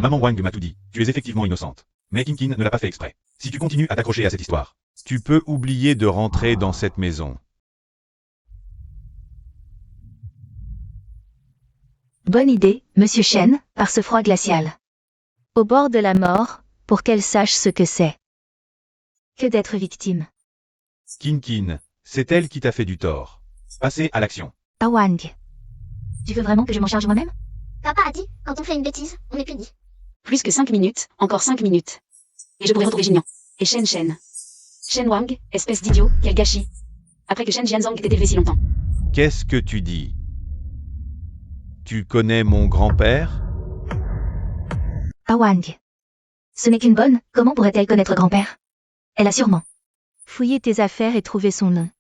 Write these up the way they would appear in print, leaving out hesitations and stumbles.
Maman Wang m'a tout dit, tu es effectivement innocente. Mais Kin ne l'a pas fait exprès. Si tu continues à t'accrocher à cette histoire, tu peux oublier de rentrer dans cette maison. Bonne idée, Monsieur Shen, par ce froid glacial. Au bord de la mort, pour qu'elle sache ce que c'est. Que d'être victime. Kin, c'est elle qui t'a fait du tort. Passez à l'action. Wang. Tu veux vraiment que je m'en charge moi-même? Papa a dit, quand on fait une bêtise, on est puni. Plus que 5 minutes, encore 5 minutes. Et je pourrais retrouver Jinyan. Et Shen. Shen Wang, espèce d'idiot, quel gâchis. Après que Shen Jianzong t'ait élevé si longtemps. Qu'est-ce que tu dis? Tu connais mon grand-père? Wang. Ce n'est qu'une bonne, comment pourrait-elle connaître grand-père? Elle a sûrement fouillé tes affaires et trouvé son nom.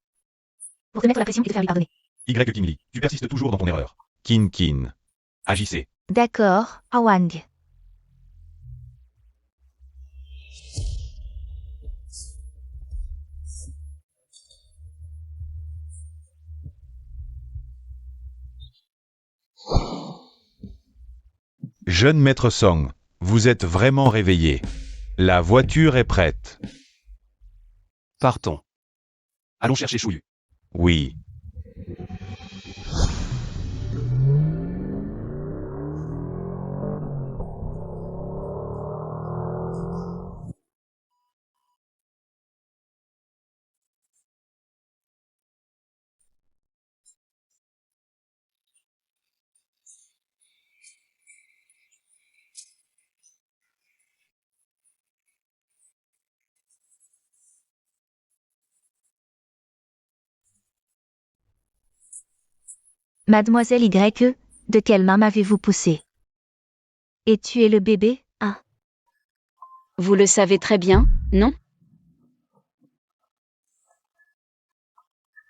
Pour te mettre la pression et te faire lui pardonner. King, tu persistes toujours dans ton erreur. Kin. Agissez. D'accord, Wang. Jeune maître Song, vous êtes vraiment réveillé. La voiture est prête. Partons. Allons chercher Chouyu. Oui. Mademoiselle Y, de quelle main m'avez-vous poussé? Et tu es le bébé, hein? Vous le savez très bien, non?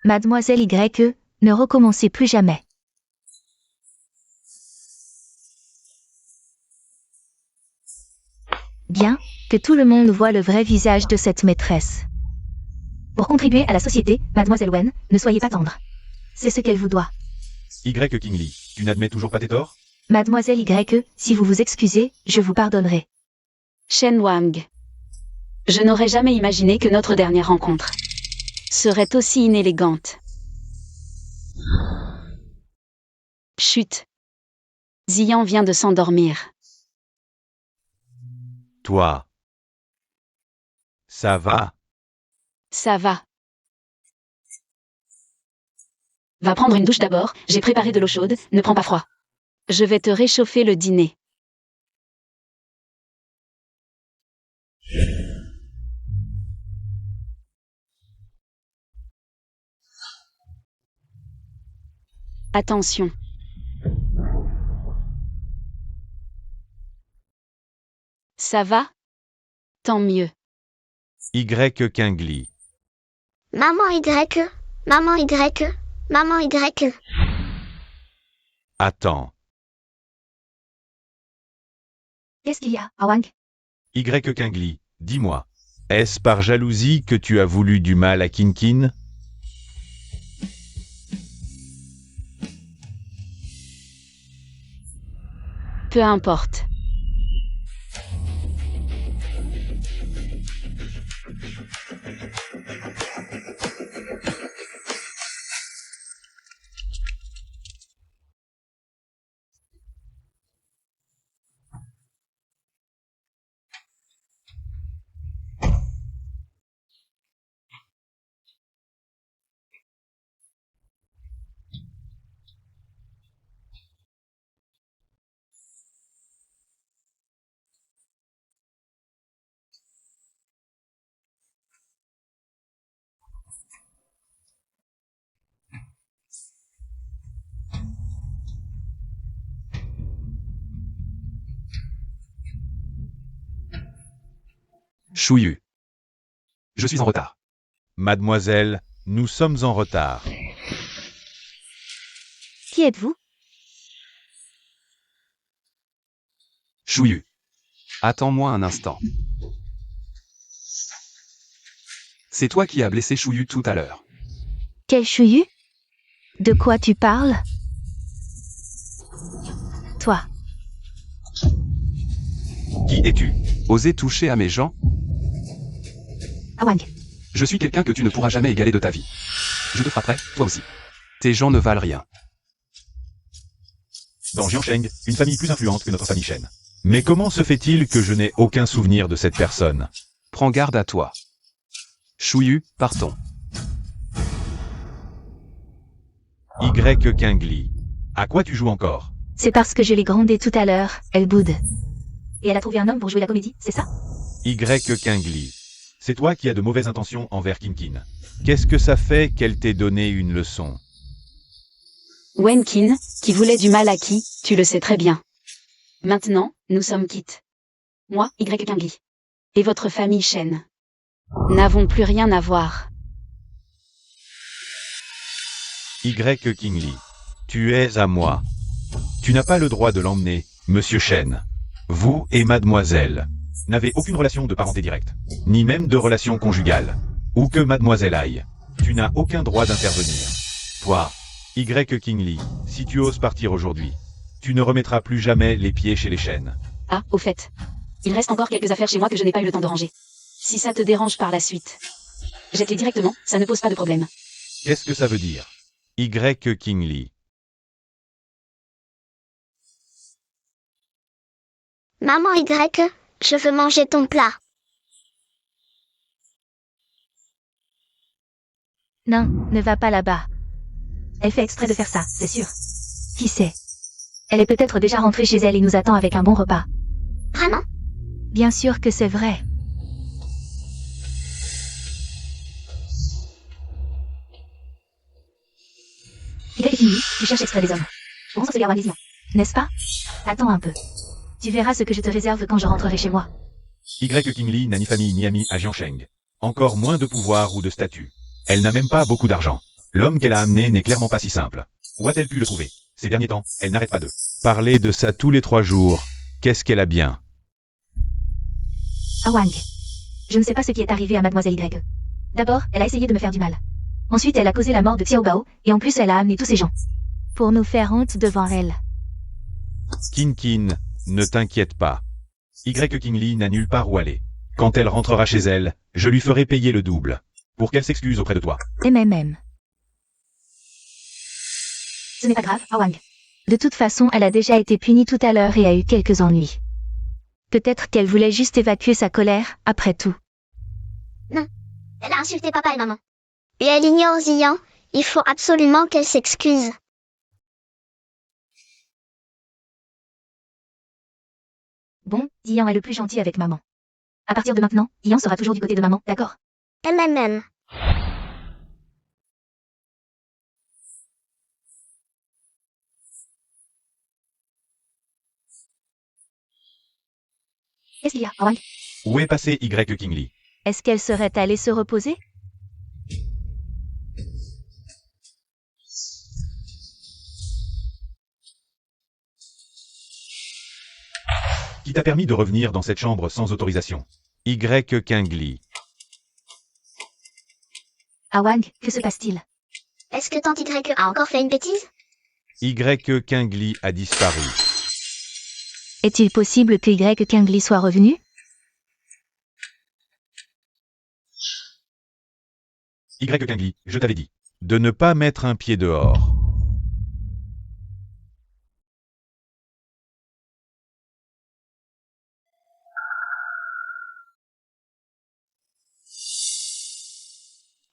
Mademoiselle Y, ne recommencez plus jamais. Bien, que tout le monde voit le vrai visage de cette maîtresse. Pour contribuer à la société, Mademoiselle Wen, ne soyez pas tendre. C'est ce qu'elle vous doit. King Li, tu n'admets toujours pas tes torts? Mademoiselle Y, si vous vous excusez, je vous pardonnerai. Shen Wang. Je n'aurais jamais imaginé que notre dernière rencontre serait aussi inélégante. Chut. Ziyan vient de s'endormir. Toi. Ça va? Ça va. Va prendre une douche d'abord, j'ai préparé de l'eau chaude, ne prends pas froid. Je vais te réchauffer le dîner. Attention. Ça va? Tant mieux. Kingli. Maman Y, maman Y, maman Y. Attends. Qu'est-ce qu'il y a, Wang? Kingli, dis-moi. Est-ce par jalousie que tu as voulu du mal à Kin? Peu importe. Chouyu. Je suis en retard. Mademoiselle, nous sommes en retard. Qui êtes-vous? Chouyu. Attends-moi un instant. C'est toi qui as blessé Chouyu tout à l'heure. Quel Chouyu? De quoi tu parles? Toi. Qui es-tu? Oser toucher à mes gens? Awang. Je suis quelqu'un que tu ne pourras jamais égaler de ta vie. Je te frapperai, toi aussi. Tes gens ne valent rien. Dans Jiansheng, une famille plus influente que notre famille Shen. Mais comment se fait-il que je n'ai aucun souvenir de cette personne? Prends garde à toi. Shuyu, partons. Y. Kingli. À quoi tu joues encore? C'est parce que je l'ai grondée tout à l'heure, elle boude. Et elle a trouvé un homme pour jouer la comédie, c'est ça? Y. Kingli. C'est toi qui as de mauvaises intentions envers Kinkin. Qu'est-ce que ça fait qu'elle t'ait donné une leçon? Wenkin, qui voulait du mal à qui, tu le sais très bien. Maintenant, nous sommes quittes. Moi, Y. Kingli. Et votre famille Shen. N'avons plus rien à voir. Y. Kingli. Tu es à moi. Tu n'as pas le droit de l'emmener, monsieur Shen. Vous et mademoiselle N'avez aucune relation de parenté directe. ni même de relation conjugale. Où que mademoiselle aille. Tu n'as aucun droit d'intervenir. Toi, Y. Kingli, si tu oses partir aujourd'hui, tu ne remettras plus jamais les pieds chez les Shen. Ah, au fait. Il reste encore quelques affaires chez moi que je n'ai pas eu le temps de ranger. Si ça te dérange par la suite. Jette-les directement, ça ne pose pas de problème. Qu'est-ce que ça veut dire? Y. Kingli. Maman Y, je veux manger ton plat. Non, ne va pas là-bas. Elle fait exprès de faire ça, c'est sûr. Qui sait? Elle est peut-être déjà rentrée chez elle et nous attend avec un bon repas. Vraiment? Bien sûr que c'est vrai. Il est fini, tu cherches exprès des hommes. Pour rendre ce gars malaisien, n'est-ce pas? Attends un peu. Tu verras ce que je te réserve quand je rentrerai chez moi. Y. Kingli n'a ni famille ni amis à Jiansheng. Encore moins de pouvoir ou de statut. Elle n'a même pas beaucoup d'argent. L'homme qu'elle a amené n'est clairement pas si simple. Où a-t-elle pu le trouver? Ces derniers temps, elle n'arrête pas de Parler de ça tous les 3 jours. Qu'est-ce qu'elle a bien? Awang. Je ne sais pas ce qui est arrivé à mademoiselle Y. D'abord, elle a essayé de me faire du mal. Ensuite, elle a causé la mort de Xiao Bao, et en plus, elle a amené tous ces gens. Pour nous faire honte devant elle. Kinkin, ne t'inquiète pas. Y. Kingli n'a nulle part où aller. Quand elle rentrera chez elle, je lui ferai payer le double. Pour qu'elle s'excuse auprès de toi. MMM. Ce n'est pas grave, Awang. De toute façon, elle a déjà été punie tout à l'heure et a eu quelques ennuis. Peut-être qu'elle voulait juste évacuer sa colère, après tout. Elle a insulté papa et maman. Et elle ignore Ziyan, il faut absolument qu'elle s'excuse. Bon, Dian est le plus gentil avec maman. À partir de maintenant, Dian sera toujours du côté de maman, d'accord? MMM. Qu'est-ce qu'il y a, Awang? Où est passé Y. Kingli? Est-ce qu'elle serait allée se reposer? Qui t'a permis de revenir dans cette chambre sans autorisation? Y. Kingli. Awang, que se passe-t-il? Est-ce que tante Y a encore fait une bêtise? Y. Kingli a disparu. Est-il possible que Y. Kingli soit revenu? Y. Kingli, je t'avais dit. De ne pas mettre un pied dehors.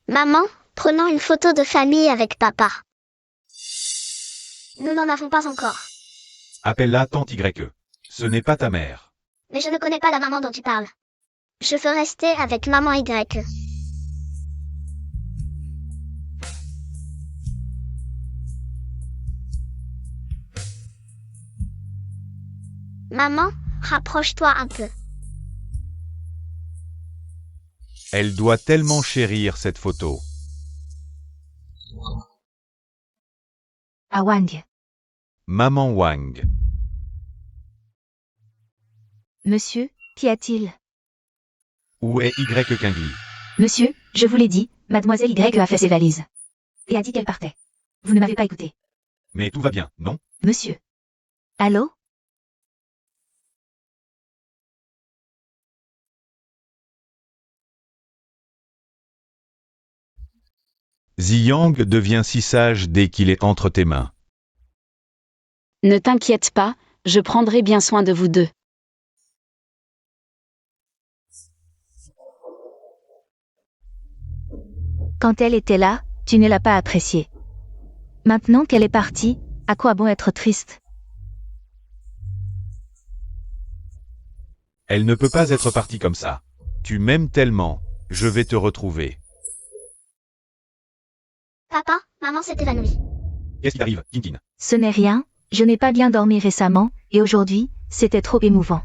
Maman, prenons une photo de famille avec papa. Nous n'en avons pas encore. Appelle-la tante Y. Ce n'est pas ta mère. Mais je ne connais pas la maman dont tu parles. Je veux rester avec maman Y. Maman, rapproche-toi un peu. Elle doit tellement chérir cette photo. Awang. Maman Wang. Monsieur, qu'y a-t-il? Où est Y. Kingli? Monsieur, je vous l'ai dit, mademoiselle Y a fait ses valises. Et a dit qu'elle partait. Vous ne m'avez pas écouté. Mais tout va bien, non? Monsieur. Allô? Ziyang devient si sage dès qu'il est entre tes mains. Ne t'inquiète pas, je prendrai bien soin de vous deux. Quand elle était là, tu ne l'as pas appréciée. Maintenant qu'elle est partie, à quoi bon être triste? Elle ne peut pas être partie comme ça. Tu m'aimes tellement. Je vais te retrouver. Papa, maman s'est évanouie. Qu'est-ce qui t'arrive, Kinkin? Ce n'est rien, je n'ai pas bien dormi récemment, et aujourd'hui, c'était trop émouvant.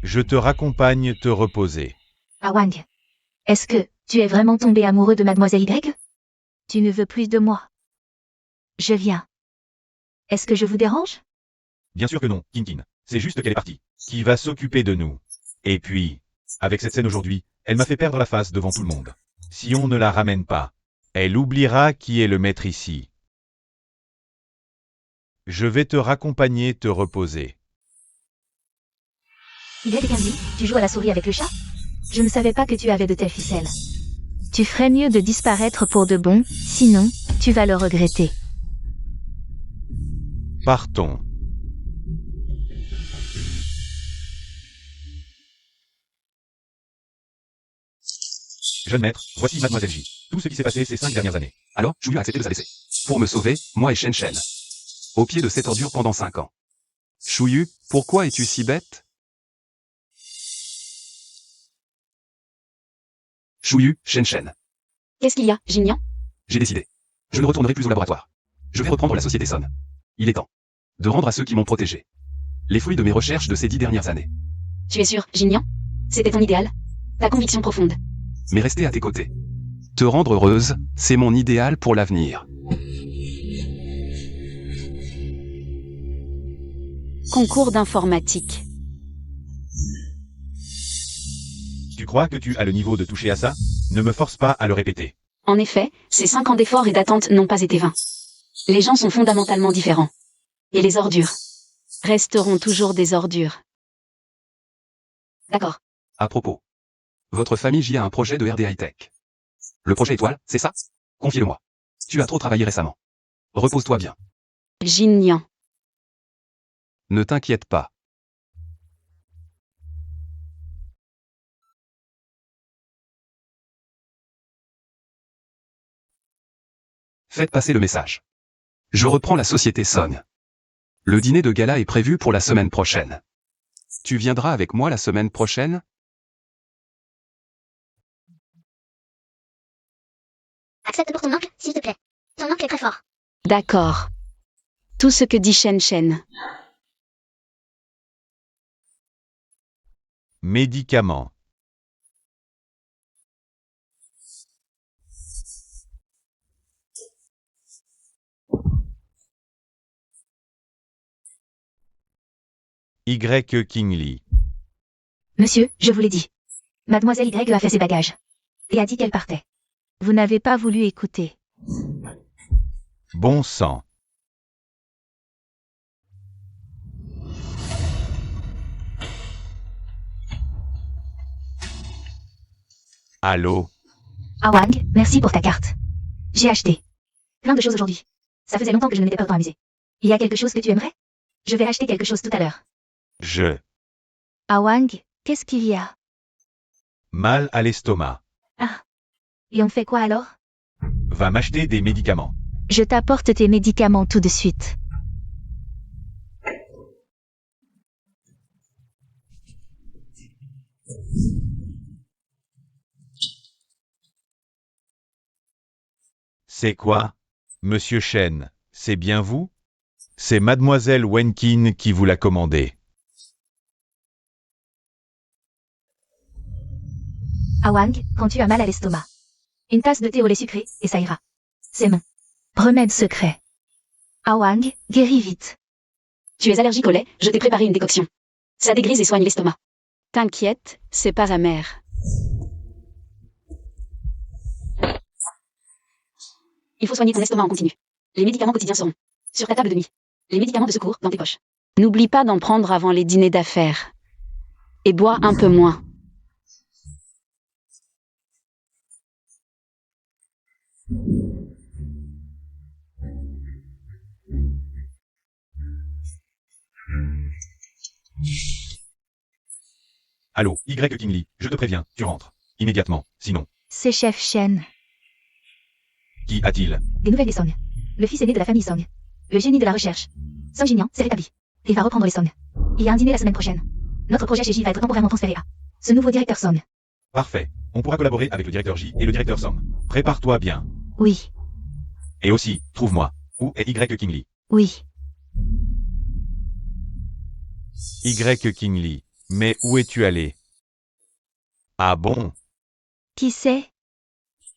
Je te raccompagne te reposer. Awang. Est-ce que tu es vraiment tombé amoureux de Mademoiselle Y? Tu ne veux plus de moi? Je viens. Est-ce que je vous dérange? Bien sûr que non, Kinkin. C'est juste qu'elle est partie. Qui va s'occuper de nous? Et puis, Avec cette scène aujourd'hui, elle m'a fait perdre la face devant tout le monde. si on ne la ramène pas, elle oubliera qui est le maître ici. Je vais te raccompagner te reposer. Y, tu joues à la souris avec le chat? Je ne savais pas que tu avais de telles ficelles. Tu ferais mieux de disparaître pour de bon, sinon, tu vas le regretter. Partons. Jeune maître, voici Mademoiselle J. Tout ce qui s'est passé ces 5 dernières années. Alors, Shuyu a accepté de s'abaisser. Pour me sauver, moi et Shen Shen. Au pied de cette ordure pendant 5 ans. Shuyu, pourquoi es-tu si bête? Shuyu, Shen Shen. Qu'est-ce qu'il y a, Jinyan? J'ai décidé. Je ne retournerai plus au laboratoire. Je vais reprendre la société Son. Il est temps de rendre à ceux qui m'ont protégé les fruits de mes recherches de ces 10 dernières années. Tu es sûr, Jinyan? C'était ton idéal? Ta conviction profonde? Mais rester à tes côtés. Te rendre heureuse, c'est mon idéal pour l'avenir. Concours d'informatique. Tu crois que tu as le niveau de toucher à ça? Ne me force pas à le répéter. En effet, ces 5 ans d'efforts et d'attente n'ont pas été vains. Les gens sont fondamentalement différents. Et les ordures resteront toujours des ordures. D'accord. À propos. Votre famille J a un projet de RD High-Tech. Le projet étoile, c'est ça? Confiez-le-moi. Tu as trop travaillé récemment. Repose-toi bien. Jinyan. Ne t'inquiète pas. Faites passer le message. Je reprends la société Son. Le dîner de gala est prévu pour la semaine prochaine. Tu viendras avec moi la semaine prochaine? Accepte pour ton oncle, s'il te plaît. Ton oncle est très fort. D'accord. Tout ce que dit Shen Shen. Médicaments. Y. Kingley. Monsieur, je vous l'ai dit. Mademoiselle Y a fait ses bagages. Et a dit qu'elle partait. Vous n'avez pas voulu écouter. Bon sang. Allô? Awang, merci pour ta carte. J'ai acheté plein de choses aujourd'hui. Ça faisait longtemps que je ne m'étais pas autant amusée. Il y a quelque chose que tu aimerais? Je vais acheter quelque chose tout à l'heure. Awang, qu'est-ce qu'il y a? Mal à l'estomac. Ah. Et on fait quoi alors? Va m'acheter des médicaments. Je t'apporte tes médicaments tout de suite. C'est quoi? Monsieur Shen, c'est bien vous? C'est Mademoiselle Wenkin qui vous l'a commandé. Awang, quand tu as mal à l'estomac. Une tasse de thé au lait sucré, et ça ira. C'est mon remède secret. Awang, guéris vite. Tu es allergique au lait, je t'ai préparé une décoction. Ça dégrise et soigne l'estomac. T'inquiète, c'est pas amer. Il faut soigner ton estomac en continu. Les médicaments quotidiens seront sur ta table de nuit. Les médicaments de secours dans tes poches. N'oublie pas d'en prendre avant les dîners d'affaires. Et bois un peu moins. Allô, Y King Lee, je te préviens, tu rentres. Immédiatement, sinon. C'est chef Shen. Qui a-t-il? Des nouvelles des Song. Le fils aîné de la famille Song. Le génie de la recherche. Song Jinyan s'est rétabli. Il va reprendre les Song. Il y a un dîner la semaine prochaine. Notre projet chez J va être temporairement transféré à ce nouveau directeur Song. Parfait. On pourra collaborer avec le directeur J et le directeur Song. Prépare-toi bien. Oui, Et aussi, trouve-moi. Où est Y King Lee? oui. Y King Lee. Mais où es-tu allé? Ah bon? Qui c'est?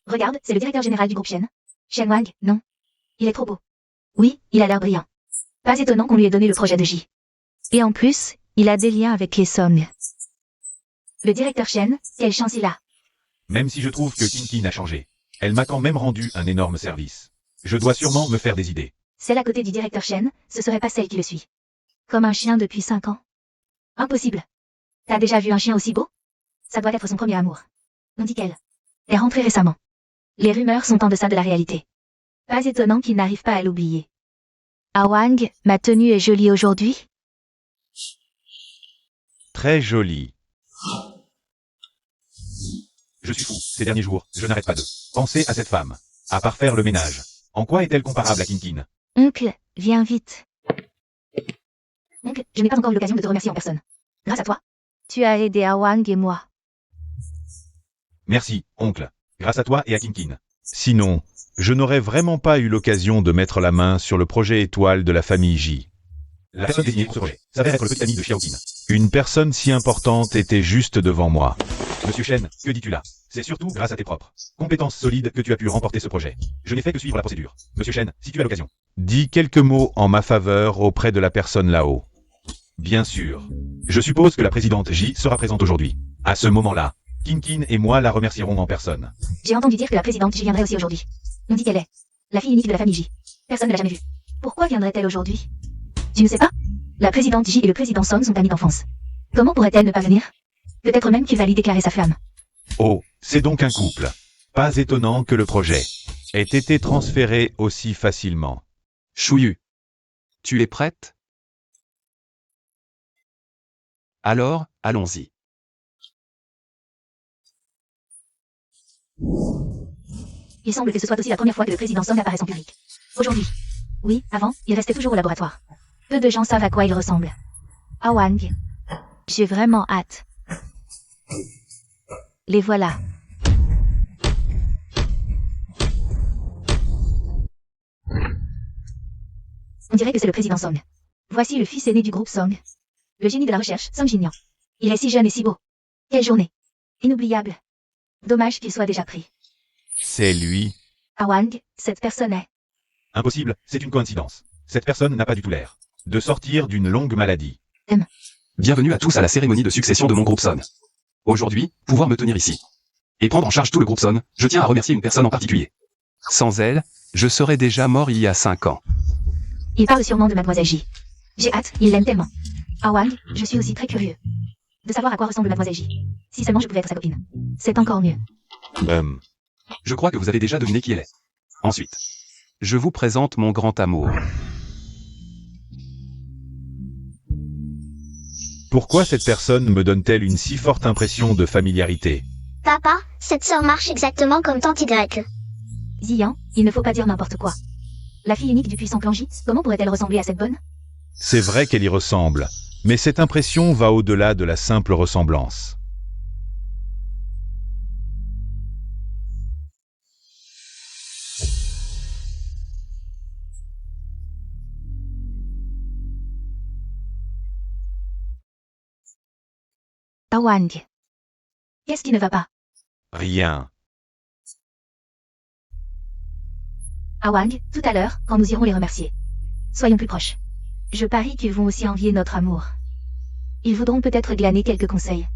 Regarde, c'est le directeur général du groupe Shen. Shen Wang, non? Il est trop beau. Oui, il a l'air brillant. Pas étonnant qu'on lui ait donné le projet de J. Et en plus, il a des liens avec les Song. Le directeur Shen, quelle chance il a. Même si je trouve que Kinkin a changé. Elle m'a quand même rendu un énorme service. Je dois sûrement me faire des idées. Celle à côté du directeur Shen, ce serait pas celle qui le suit. Comme un chien depuis 5 ans. Impossible. T'as déjà vu un chien aussi beau? Ça doit être son premier amour. On dit qu'elle est rentrée récemment. Les rumeurs sont en deçà de la réalité. Pas étonnant qu'il n'arrive pas à l'oublier. Ah Wang, ma tenue est jolie aujourd'hui? Très joli. Je suis fou. Ces derniers jours, je n'arrête pas de penser à cette femme. À part faire le ménage. En quoi est-elle comparable à Kinkin? Oncle, viens vite. Oncle, je n'ai pas encore eu l'occasion de te remercier en personne. Grâce à toi, tu as aidé Ah Wang et moi. Merci, oncle. Grâce à toi et à Kinkin. Sinon, je n'aurais vraiment pas eu l'occasion de mettre la main sur le projet étoile de la famille J. La personne désignée pour ce projet s'avère être le petit ami de Xiaoqin. Une personne si importante était juste devant moi. Monsieur Shen, que dis-tu là? C'est surtout grâce à tes propres compétences solides que tu as pu remporter ce projet. Je n'ai fait que suivre la procédure. Monsieur Shen, si tu as l'occasion. Dis quelques mots en ma faveur auprès de la personne là-haut. Bien sûr. Je suppose que la présidente J sera présente aujourd'hui. À ce moment-là, Kinkin et moi la remercierons en personne. J'ai entendu dire que la présidente J viendrait aussi aujourd'hui. On dit qu'elle est la fille unique de la famille J. Personne ne l'a jamais vue. Pourquoi viendrait-elle aujourd'hui? Tu ne sais pas? La présidente J et le président Song sont amis d'enfance. Comment pourrait-elle ne pas venir? Peut-être même qu'il va lui déclarer sa flamme. Oh, c'est donc un couple. Pas étonnant que le projet ait été transféré aussi facilement. Chouyu. Tu es prête? Alors, allons-y. Il semble que ce soit aussi la première fois que le président Song apparaisse en public. Aujourd'hui. Oui, avant, il restait toujours au laboratoire. Peu de gens savent à quoi il ressemble. Ah Wang. J'ai vraiment hâte. Les voilà. On dirait que c'est le président Song. Voici le fils aîné du groupe Song. Le génie de la recherche, Song Jinyan. Il est si jeune et si beau. Quelle journée. Inoubliable. Dommage qu'il soit déjà pris. C'est lui. Ah Wang, cette personne est... Impossible, c'est une coïncidence. Cette personne n'a pas du tout l'air de sortir d'une longue maladie. Bienvenue à tous à la cérémonie de succession de mon groupe Son. Aujourd'hui, pouvoir me tenir ici et prendre en charge tout le groupe Son, je tiens à remercier une personne en particulier. Sans elle, je serais déjà mort il y a 5 ans. Il parle sûrement de Mademoiselle J. J'ai hâte, il l'aime tellement. Ah Wang, je suis aussi très curieux de savoir à quoi ressemble Mademoiselle J. Si seulement je pouvais être sa copine. C'est encore mieux. Je crois que vous avez déjà deviné qui elle est. Ensuite, je vous présente mon grand amour. Pourquoi cette personne me donne-t-elle une si forte impression de familiarité? Papa, cette sœur marche exactement comme tante Y. Ziyan, il ne faut pas dire n'importe quoi. La fille unique du puissant clan J, comment pourrait-elle ressembler à cette bonne? C'est vrai qu'elle y ressemble, mais cette impression va au-delà de la simple ressemblance. Ah Wang. Qu'est-ce qui ne va pas? Rien. Ah Wang, tout à l'heure, quand nous irons les remercier. Soyons plus proches. Je parie qu'ils vont aussi envier notre amour. Ils voudront peut-être glaner quelques conseils.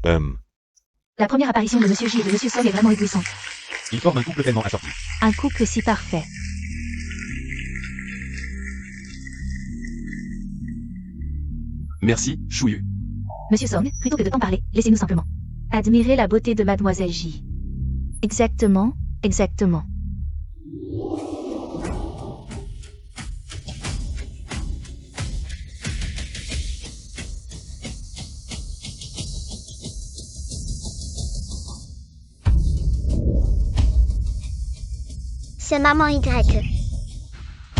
La première apparition de Monsieur J et de Monsieur Song est vraiment éblouissante. Ils forment un couple tellement assorti. Un couple si parfait. Merci, Chouyu. Monsieur Song, plutôt que de t'en parler, laissez-nous simplement admirer la beauté de Mademoiselle J. Exactement, exactement. c'est maman Y.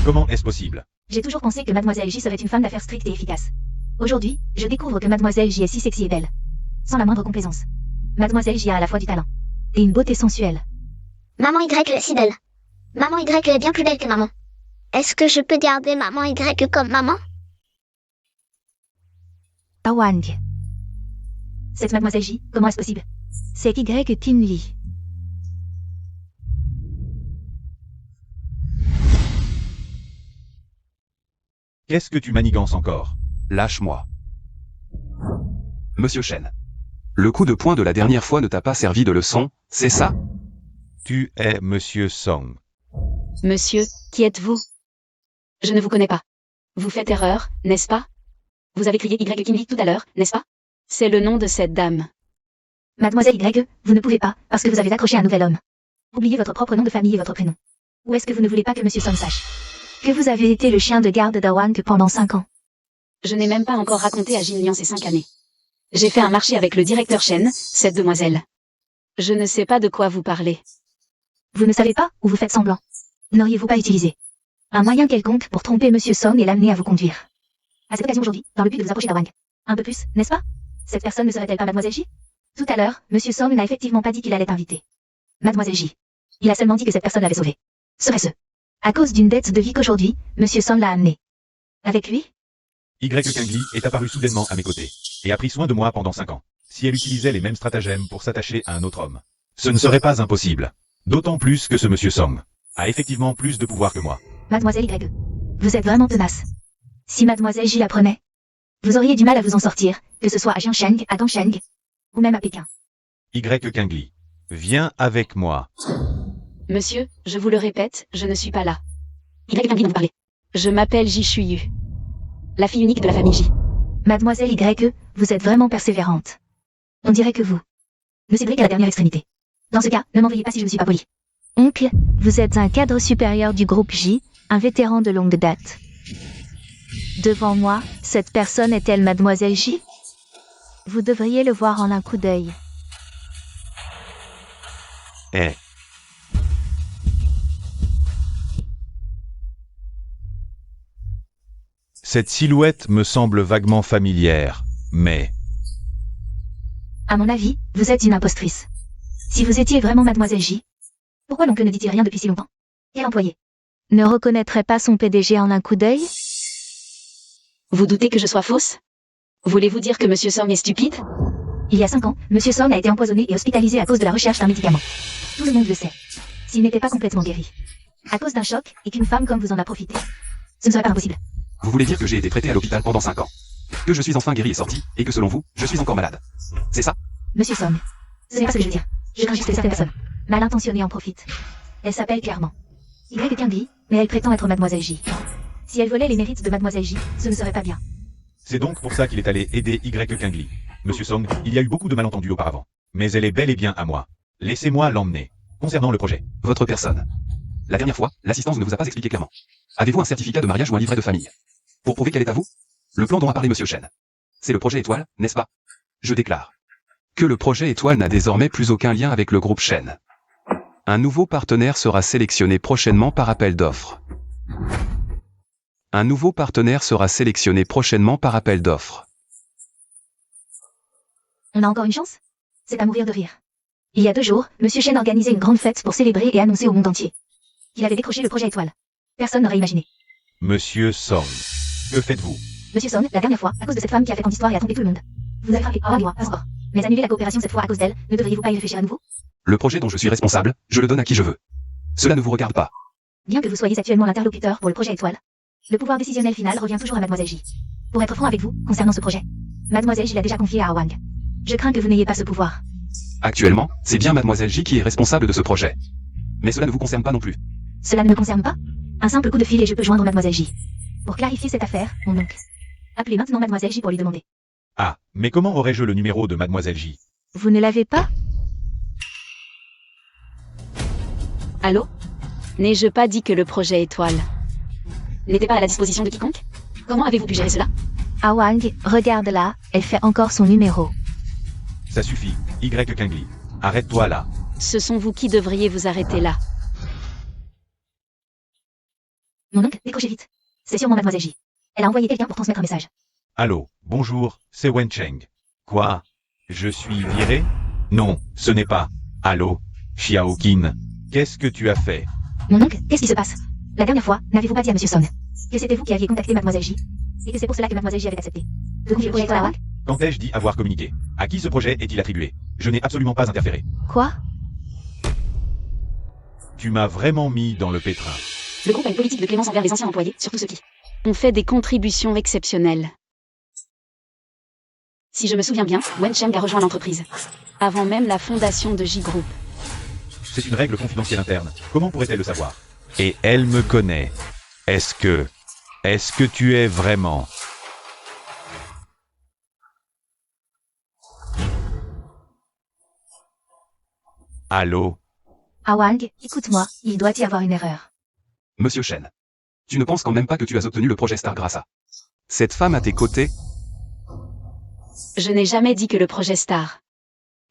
Comment est-ce possible? J'ai toujours pensé que Mademoiselle J serait une femme d'affaires stricte et efficace. Aujourd'hui, je découvre que Mademoiselle J est si sexy et belle. Sans la moindre complaisance. Mademoiselle J a à la fois du talent. Et une beauté sensuelle. Maman Y est si belle. Maman Y est bien plus belle que maman. Est-ce que je peux garder maman Y comme maman? Awang. Cette Mademoiselle J, comment est-ce possible? C'est Y Tin Lee. Qu'est-ce que tu manigances encore? Lâche-moi. Monsieur Chen. Le coup de poing de la dernière fois ne t'a pas servi de leçon, c'est ça? Tu es Monsieur Song. Monsieur, qui êtes-vous? Je ne vous connais pas. Vous faites erreur, n'est-ce pas? Vous avez crié Y King Lee tout à l'heure, n'est-ce pas? C'est le nom de cette dame. Mademoiselle Y, vous ne pouvez pas, parce que vous avez accroché un nouvel homme. Oubliez votre propre nom de famille et votre prénom. Ou est-ce que vous ne voulez pas que Monsieur Song sache que vous avez été le chien de garde d'Awang pendant 5 ans? Je n'ai même pas encore raconté à Jin Liang ces 5 années. J'ai fait un marché avec le directeur Chen, cette demoiselle. Je ne sais pas de quoi vous parlez. Vous ne savez pas, ou vous faites semblant? N'auriez-vous pas utilisé un moyen quelconque pour tromper Monsieur Song et l'amener à vous conduire? À cette occasion aujourd'hui, dans le but de vous approcher d'Awang. Un peu plus, n'est-ce pas? Cette personne ne serait-elle pas Mademoiselle J? Tout à l'heure, Monsieur Song n'a effectivement pas dit qu'il allait inviter Mademoiselle J. Il a seulement dit que cette personne l'avait sauvé. Serait-ce à cause d'une dette de vie qu'aujourd'hui, Monsieur Song l'a amené avec lui? Y Kingli est apparue soudainement à mes côtés, et a pris soin de moi pendant 5 ans. Si elle utilisait les mêmes stratagèmes pour s'attacher à un autre homme, ce ne serait pas impossible. D'autant plus que ce Monsieur Song a effectivement plus de pouvoir que moi. Mademoiselle Y, vous êtes vraiment tenace. Si Mademoiselle J l'apprenait, vous auriez du mal à vous en sortir, que ce soit à Jiansheng, à Gangsheng, ou même à Pékin. Y Kingli, viens avec moi. Monsieur, je vous le répète, je ne suis pas là. Y King Lee dont vous parlez. Je m'appelle Ji Shuyu. La fille unique de la famille J. Mademoiselle Y, vous êtes vraiment persévérante. On dirait que vous ne céderez qu'à la dernière extrémité. Dans ce cas, ne m'en veuillez pas si je ne suis pas poli. Oncle, vous êtes un cadre supérieur du groupe J, un vétéran de longue date. Devant moi, cette personne est-elle Mademoiselle J? Vous devriez le voir en un coup d'œil. Eh. Cette silhouette me semble vaguement familière, mais... À mon avis, vous êtes une impostrice. Si vous étiez vraiment Mademoiselle J, pourquoi l'oncle ne dit-il rien depuis si longtemps? Quel employé ne reconnaîtrait pas son PDG en un coup d'œil? Vous doutez que je sois fausse? Voulez-vous dire que Monsieur Song est stupide? Il y a 5 ans, Monsieur Song a été empoisonné et hospitalisé à cause de la recherche d'un médicament. Tout le monde le sait. S'il n'était pas complètement guéri. À cause d'un choc, et qu'une femme comme vous en a profité. Ce ne serait pas impossible. Vous voulez dire que j'ai été traité à l'hôpital pendant 5 ans? Que je suis enfin guéri et sorti, et que selon vous, je suis encore malade? C'est ça? Monsieur Song. Ce n'est pas ce que je veux dire. Je crains juste que certaines personnes, mal intentionnées, en profitent. Elle s'appelle clairement Y Kingli, mais elle prétend être Mademoiselle J. Si elle volait les mérites de Mademoiselle J, ce ne serait pas bien. C'est donc pour ça qu'il est allé aider Y Kingli. Monsieur Song, il y a eu beaucoup de malentendus auparavant. Mais elle est bel et bien à moi. Laissez-moi l'emmener. Concernant le projet. Votre personne. La dernière fois, l'assistance ne vous a pas expliqué clairement. Avez-vous un certificat de mariage ou un livret de famille? Pour prouver qu'elle est à vous? Le plan dont a parlé Monsieur Chen. C'est le projet Étoile, n'est-ce pas? Je déclare que le projet Étoile n'a désormais plus aucun lien avec le groupe Chen. Un nouveau partenaire sera sélectionné prochainement par appel d'offres. Un nouveau partenaire sera sélectionné prochainement par appel d'offres. On a encore une chance? C'est à mourir de rire. Il y a 2 jours, Monsieur Chen organisait une grande fête pour célébrer et annoncer au monde entier qu'il avait décroché le projet Étoile. Personne n'aurait imaginé. Monsieur Song, que faites-vous? Monsieur Song, la dernière fois, à cause de cette femme qui a fait tant d'histoire et a trompé tout le monde. Vous avez frappé, moi, passeport. Mais annuler la coopération cette fois à cause d'elle, ne devriez-vous pas y réfléchir à nouveau? Le projet dont je suis responsable, je le donne à qui je veux. Cela ne vous regarde pas. Bien que vous soyez actuellement l'interlocuteur pour le projet Étoile, le pouvoir décisionnel final revient toujours à Mademoiselle J. Pour être franc avec vous, concernant ce projet, Mademoiselle J l'a déjà confié à Awang. Je crains que vous n'ayez pas ce pouvoir. Actuellement, c'est bien Mademoiselle J qui est responsable de ce projet. Mais cela ne vous concerne pas non plus. Cela ne me concerne pas? Un simple coup de fil et je peux joindre Mademoiselle J. Pour clarifier cette affaire, mon oncle. Appelez maintenant Mademoiselle J pour lui demander. Ah, mais comment aurais-je le numéro de Mademoiselle J? Vous ne l'avez pas? Allô? N'ai-je pas dit que le projet Étoile n'était pas à la disposition de quiconque? Comment avez-vous pu gérer cela? Awang, regarde là, elle fait encore son numéro. Ça suffit, Y Kingli. Arrête-toi là. Ce sont vous qui devriez vous arrêter là. Mon oncle, décrochez vite. C'est sûrement mademoiselle J. Elle a envoyé quelqu'un pour transmettre un message. Allô, bonjour, c'est Wen Cheng. Quoi? Je suis viré? Non, ce n'est pas. Allô, Xiaoqin. Qu'est-ce que tu as fait? Mon oncle, qu'est-ce qui se passe? La dernière fois, n'avez-vous pas dit à monsieur Song que c'était vous qui aviez contacté mademoiselle J et que c'est pour cela que mademoiselle J avait accepté de confier le projet à Wang? Quand ai-je dit avoir communiqué? À qui ce projet est-il attribué? Je n'ai absolument pas interféré. Quoi? Tu m'as vraiment mis dans le pétrin. Le groupe a une politique de clémence envers les anciens employés, surtout ceux qui ont fait des contributions exceptionnelles. Si je me souviens bien, Wen Cheng a rejoint l'entreprise avant même la fondation de J-Group. C'est une règle confidentielle interne. Comment pourrait-elle le savoir? Et elle me connaît. Est-ce que tu es vraiment... Allô? Ah Wang, écoute-moi, il doit y avoir une erreur. Monsieur Shen. Tu ne penses quand même pas que tu as obtenu le projet Star grâce à cette femme à tes côtés? Je n'ai jamais dit que le projet Star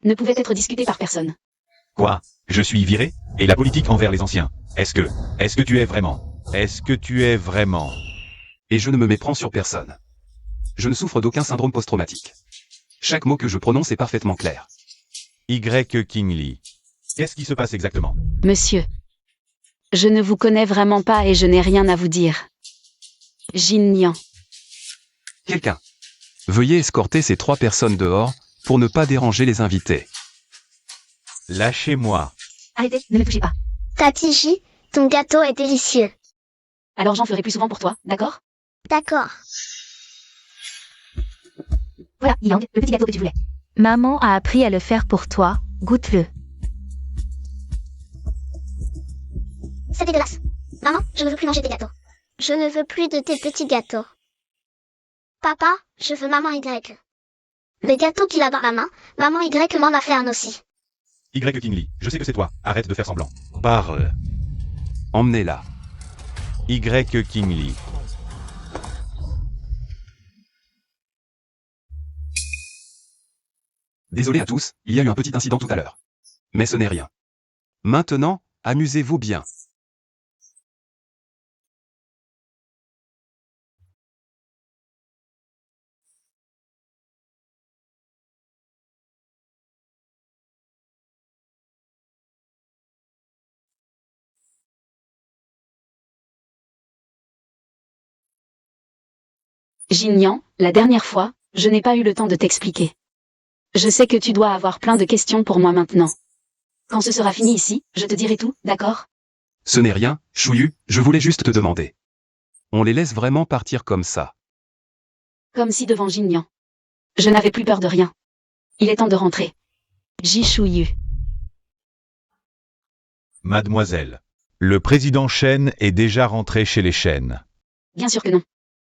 ne pouvait être discuté par personne. Quoi? Je suis viré? Et la politique envers les anciens? Est-ce que tu es vraiment? Est-ce que tu es vraiment... Et je ne me méprends sur personne. Je ne souffre d'aucun syndrome post-traumatique. Chaque mot que je prononce est parfaitement clair. Y. King Lee. Qu'est-ce qui se passe exactement? Monsieur, je ne vous connais vraiment pas et je n'ai rien à vous dire. Jin Nian. Quelqu'un. Veuillez escorter ces 3 personnes dehors, pour ne pas déranger les invités. Lâchez-moi. Arrêtez, ne me touchez pas. Tati J, ton gâteau est délicieux. Alors j'en ferai plus souvent pour toi, d'accord? D'accord. Voilà, Yang, le petit gâteau que tu voulais. Maman a appris à le faire pour toi, goûte-le. C'est dégueulasse. Maman, je ne veux plus manger tes gâteaux. Je ne veux plus de tes petits gâteaux. Papa, je veux maman Y. Le gâteau qu'il a dans la main, maman Y m'en a fait un aussi. Y. King Lee, je sais que c'est toi. Arrête de faire semblant. Parle. Emmenez-la. Y. King Lee. Désolé à tous, il y a eu un petit incident tout à l'heure. Mais ce n'est rien. Maintenant, amusez-vous bien. Jin Nian, la dernière fois, je n'ai pas eu le temps de t'expliquer. Je sais que tu dois avoir plein de questions pour moi maintenant. Quand ce sera fini ici, je te dirai tout, d'accord? Ce n'est rien, Chouyu, je voulais juste te demander. On les laisse vraiment partir comme ça. Comme si devant Jin Nian. Je n'avais plus peur de rien. Il est temps de rentrer. Ji Shuyu. Mademoiselle. Le président Shen est déjà rentré chez les Shen. Bien sûr que non.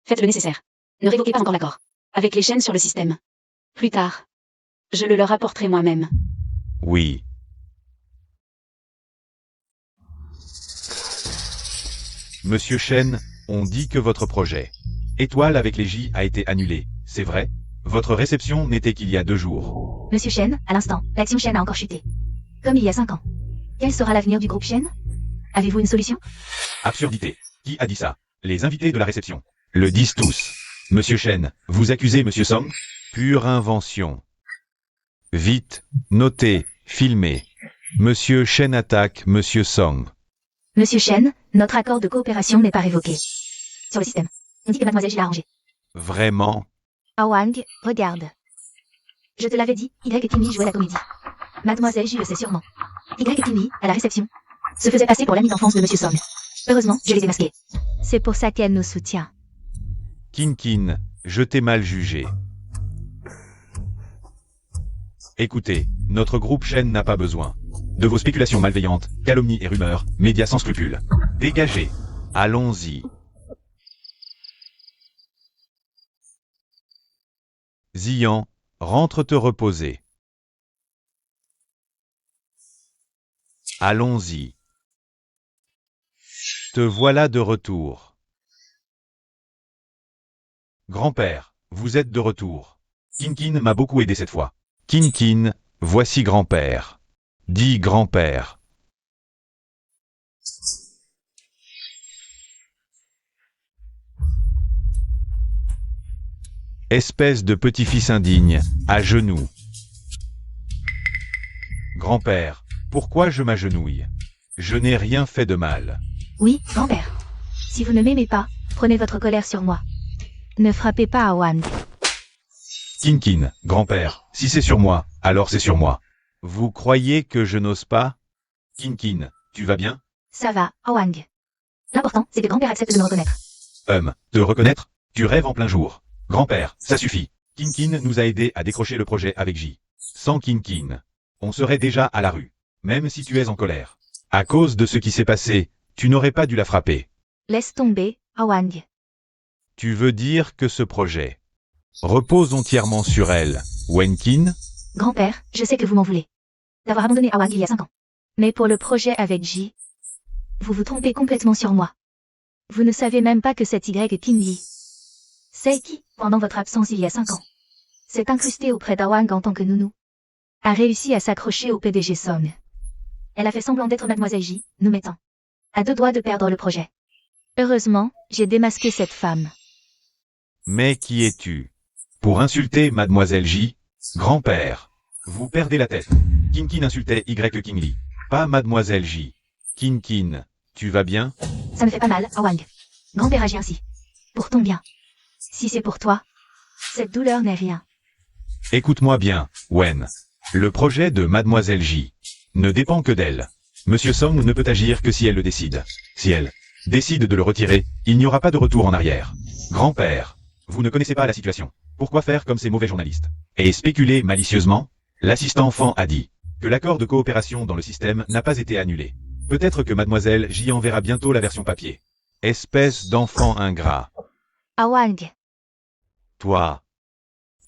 Faites le nécessaire. Ne révoquez pas encore l'accord. Avec les chaînes sur le système. Plus tard. Je le leur apporterai moi-même. Oui. Monsieur Shen, on dit que votre projet Étoile avec les J a été annulé. C'est vrai? Votre réception n'était qu'il y a 2 jours. Monsieur Shen, à l'instant, l'action Shen a encore chuté. Comme il y a 5 ans. Quel sera l'avenir du groupe Shen? Avez-vous une solution? Absurdité. Qui a dit ça? Les invités de la réception. le disent tous. Monsieur Shen, vous accusez Monsieur Song? Pure invention. Vite, notez, filmez. Monsieur Shen attaque Monsieur Song. Monsieur Shen, notre accord de coopération n'est pas révoqué. Sur le système. On dit que mademoiselle J l'a arrangé. Vraiment? Ah Wang, regarde. Je te l'avais dit, Y et Timmy jouaient la comédie. Mademoiselle J le sait sûrement. Y et Timmy, à la réception, se faisaient passer pour l'ami d'enfance de Monsieur Song. Heureusement, je les ai masqués. C'est pour ça qu'elle nous soutient. Kin, je t'ai mal jugé. Écoutez, notre groupe Shen n'a pas besoin de vos spéculations malveillantes, calomnies et rumeurs, médias sans scrupules. Dégagez. Allons-y. Ziyan, rentre te reposer. Allons-y. Te voilà de retour. Grand-père, vous êtes de retour. Kin m'a beaucoup aidé cette fois. Kin, voici grand-père. Dis grand-père. Espèce de petit-fils indigne, à genoux. Grand-père, pourquoi je m'agenouille? Je n'ai rien fait de mal. Oui, grand-père. Si vous ne m'aimez pas, prenez votre colère sur moi. Ne frappez pas à Wang. Kinkin, grand-père, si c'est sur moi, alors c'est sur moi. Vous croyez que je n'ose pas? Kinkin, tu vas bien? Ça va, Wang. L'important, c'est que grand-père accepte de me reconnaître. Te reconnaître? Tu rêves en plein jour. Grand-père, ça suffit. Kinkin nous a aidés à décrocher le projet avec J. Sans Kinkin, on serait déjà à la rue. Même si tu es en colère. À cause de ce qui s'est passé, tu n'aurais pas dû la frapper. Laisse tomber, Wang. Tu veux dire que ce projet repose entièrement sur elle, Wenkin? Grand-père, je sais que vous m'en voulez. D'avoir abandonné Wang il y a 5 ans. Mais pour le projet avec J, vous vous trompez complètement sur moi. Vous ne savez même pas que cette Y King Lee, celle qui, pendant votre absence il y a 5 ans, s'est incrustée auprès d'Awang en tant que nounou, a réussi à s'accrocher au PDG Song. Elle a fait semblant d'être Mademoiselle J, nous mettant à 2 doigts de perdre le projet. Heureusement, j'ai démasqué cette femme. Mais qui es-tu? Pour insulter Mademoiselle J, grand-père. Vous perdez la tête. Kinkin insultait Y King Lee, pas Mademoiselle J. Kinkin, tu vas bien? Ça me fait pas mal, Wang. Grand-père agit ainsi. Pour ton bien. Si c'est pour toi, cette douleur n'est rien. Écoute-moi bien, Wen. Le projet de Mademoiselle J ne dépend que d'elle. Monsieur Song ne peut agir que si elle le décide. Si elle décide de le retirer, il n'y aura pas de retour en arrière. Grand-père, vous ne connaissez pas la situation. Pourquoi faire comme ces mauvais journalistes? Et spéculer malicieusement? L'assistant Fan a dit que l'accord de coopération dans le système n'a pas été annulé. Peut-être que Mademoiselle J enverra bientôt la version papier. Espèce d'enfant ingrat. Wang. Toi.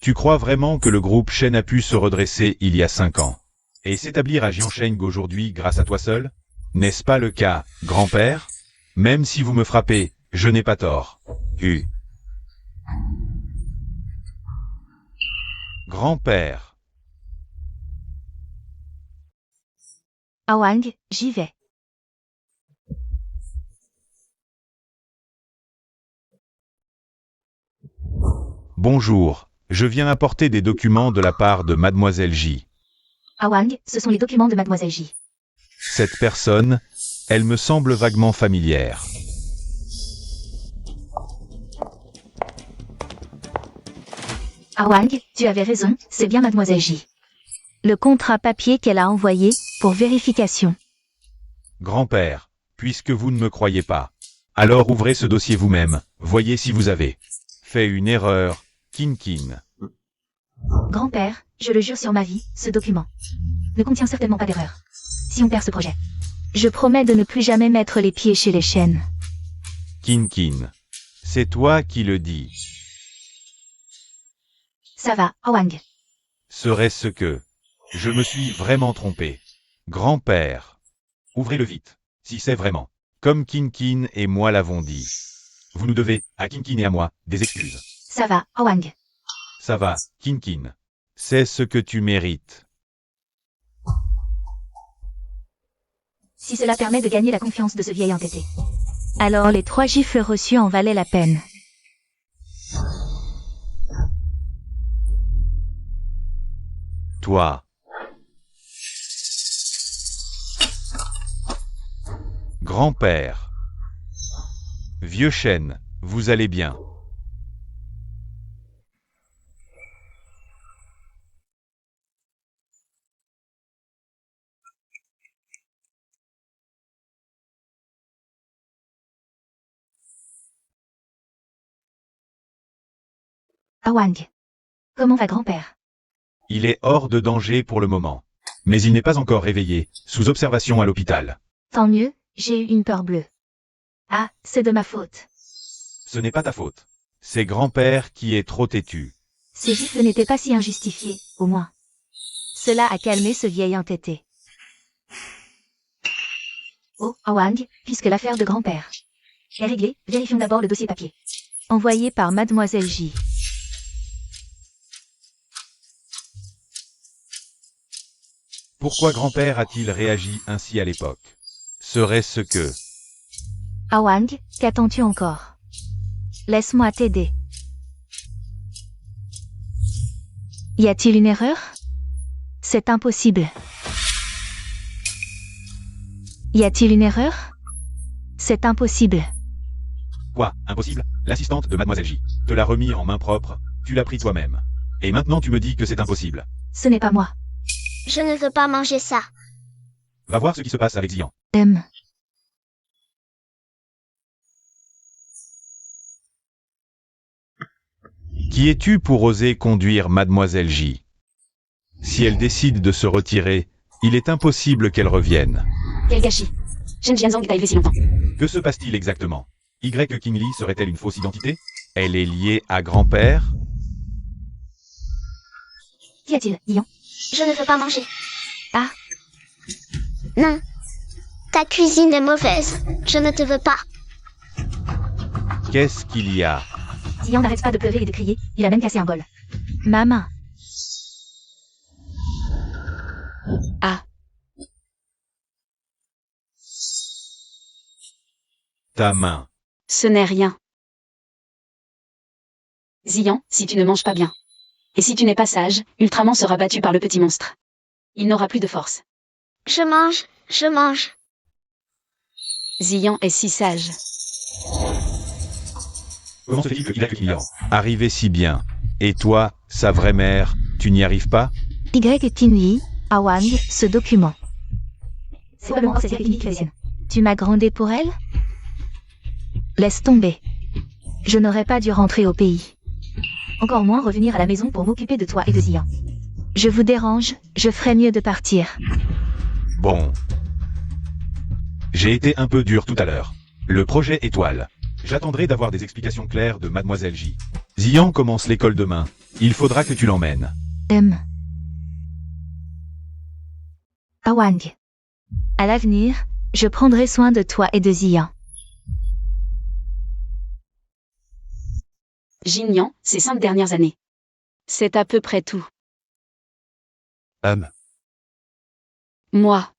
Tu crois vraiment que le groupe Shen a pu se redresser il y a 5 ans et s'établir à Jiansheng aujourd'hui grâce à toi seul? N'est-ce pas le cas, grand-père? Même si vous me frappez, je n'ai pas tort. Grand-père. Wang, j'y vais. Bonjour, je viens apporter des documents de la part de Mademoiselle J. Wang, ce sont les documents de Mademoiselle J. Cette personne, elle me semble vaguement familière. Wang, tu avais raison, c'est bien Mademoiselle J. Le contrat papier qu'elle a envoyé, pour vérification. Grand-père, puisque vous ne me croyez pas, alors ouvrez ce dossier vous-même, voyez si vous avez fait une erreur, Kinkin. Grand-père, je le jure sur ma vie, ce document ne contient certainement pas d'erreur. Si on perd ce projet, je promets de ne plus jamais mettre les pieds chez les Shen. Kinkin. C'est toi qui le dis. Ça va, Wang. Serait-ce que je me suis vraiment trompé? Grand-père. Ouvrez-le vite, si c'est vraiment comme Kinkin et moi l'avons dit. Vous nous devez, à Kinkin et à moi, des excuses. Ça va, Wang. Ça va, Kinkin. C'est ce que tu mérites. Si cela permet de gagner la confiance de ce vieil entêté, alors les 3 gifles reçus en valaient la peine. Toi. Grand-père. Vieux chêne, vous allez bien. Wang. Comment va grand-père? Il est hors de danger pour le moment. Mais il n'est pas encore réveillé, sous observation à l'hôpital. Tant mieux, j'ai eu une peur bleue. Ah, c'est de ma faute. Ce n'est pas ta faute. C'est grand-père qui est trop têtu. Ces gifles n'étaient pas si injustifiés, au moins. Cela a calmé ce vieil entêté. Oh, Wang, puisque l'affaire de grand-père est réglée, vérifions d'abord le dossier papier. Envoyé par Mademoiselle J. Pourquoi grand-père a-t-il réagi ainsi à l'époque? Serait-ce que... Wang, qu'attends-tu encore? Laisse-moi t'aider. Y a-t-il une erreur? C'est impossible. Y a-t-il une erreur? C'est impossible. Quoi, impossible? L'assistante de Mademoiselle J te l'a remis en main propre, tu l'as pris toi-même. Et maintenant tu me dis que c'est impossible. Ce n'est pas moi. Je ne veux pas manger ça. Va voir ce qui se passe avec Zian. Qui es-tu pour oser conduire Mademoiselle J? Si elle décide de se retirer, il est impossible qu'elle revienne. Quel gâchis. Shen Jianzong est arrivé si longtemps. Que se passe-t-il exactement? Y. Kingly serait-elle une fausse identité? Elle est liée à grand-père? Qu'y a-t-il, Zian? Je ne veux pas manger. Ah. Non. Ta cuisine est mauvaise. Je ne te veux pas. Qu'est-ce qu'il y a? Zian n'arrête pas de pleurer et de crier, il a même cassé un bol. Ma main. Ah. Ta main. Ce n'est rien. Zian, si tu ne manges pas bien. Et si tu n'es pas sage, Ultraman sera battu par le petit monstre. Il n'aura plus de force. Je mange. Je mange. Zian est si sage. Comment se fait-il que Y l'ignore? Arrivé si bien. Et toi, sa vraie mère, tu n'y arrives pas? Y. Kinui, Awang, ce document. C'est probablement cette technique qui est sienne. Tu m'as grondé pour elle? Laisse tomber. Je n'aurais pas dû rentrer au pays. Encore moins revenir à la maison pour m'occuper de toi et de Zian. Je vous dérange, je ferais mieux de partir. Bon. J'ai été un peu dur tout à l'heure. Le projet étoile. J'attendrai d'avoir des explications claires de Mademoiselle J. Zian commence l'école demain. Il faudra que tu l'emmènes. Awang. À l'avenir, je prendrai soin de toi et de Zian. Jinyan, ces 5 dernières années. C'est à peu près tout. Moi.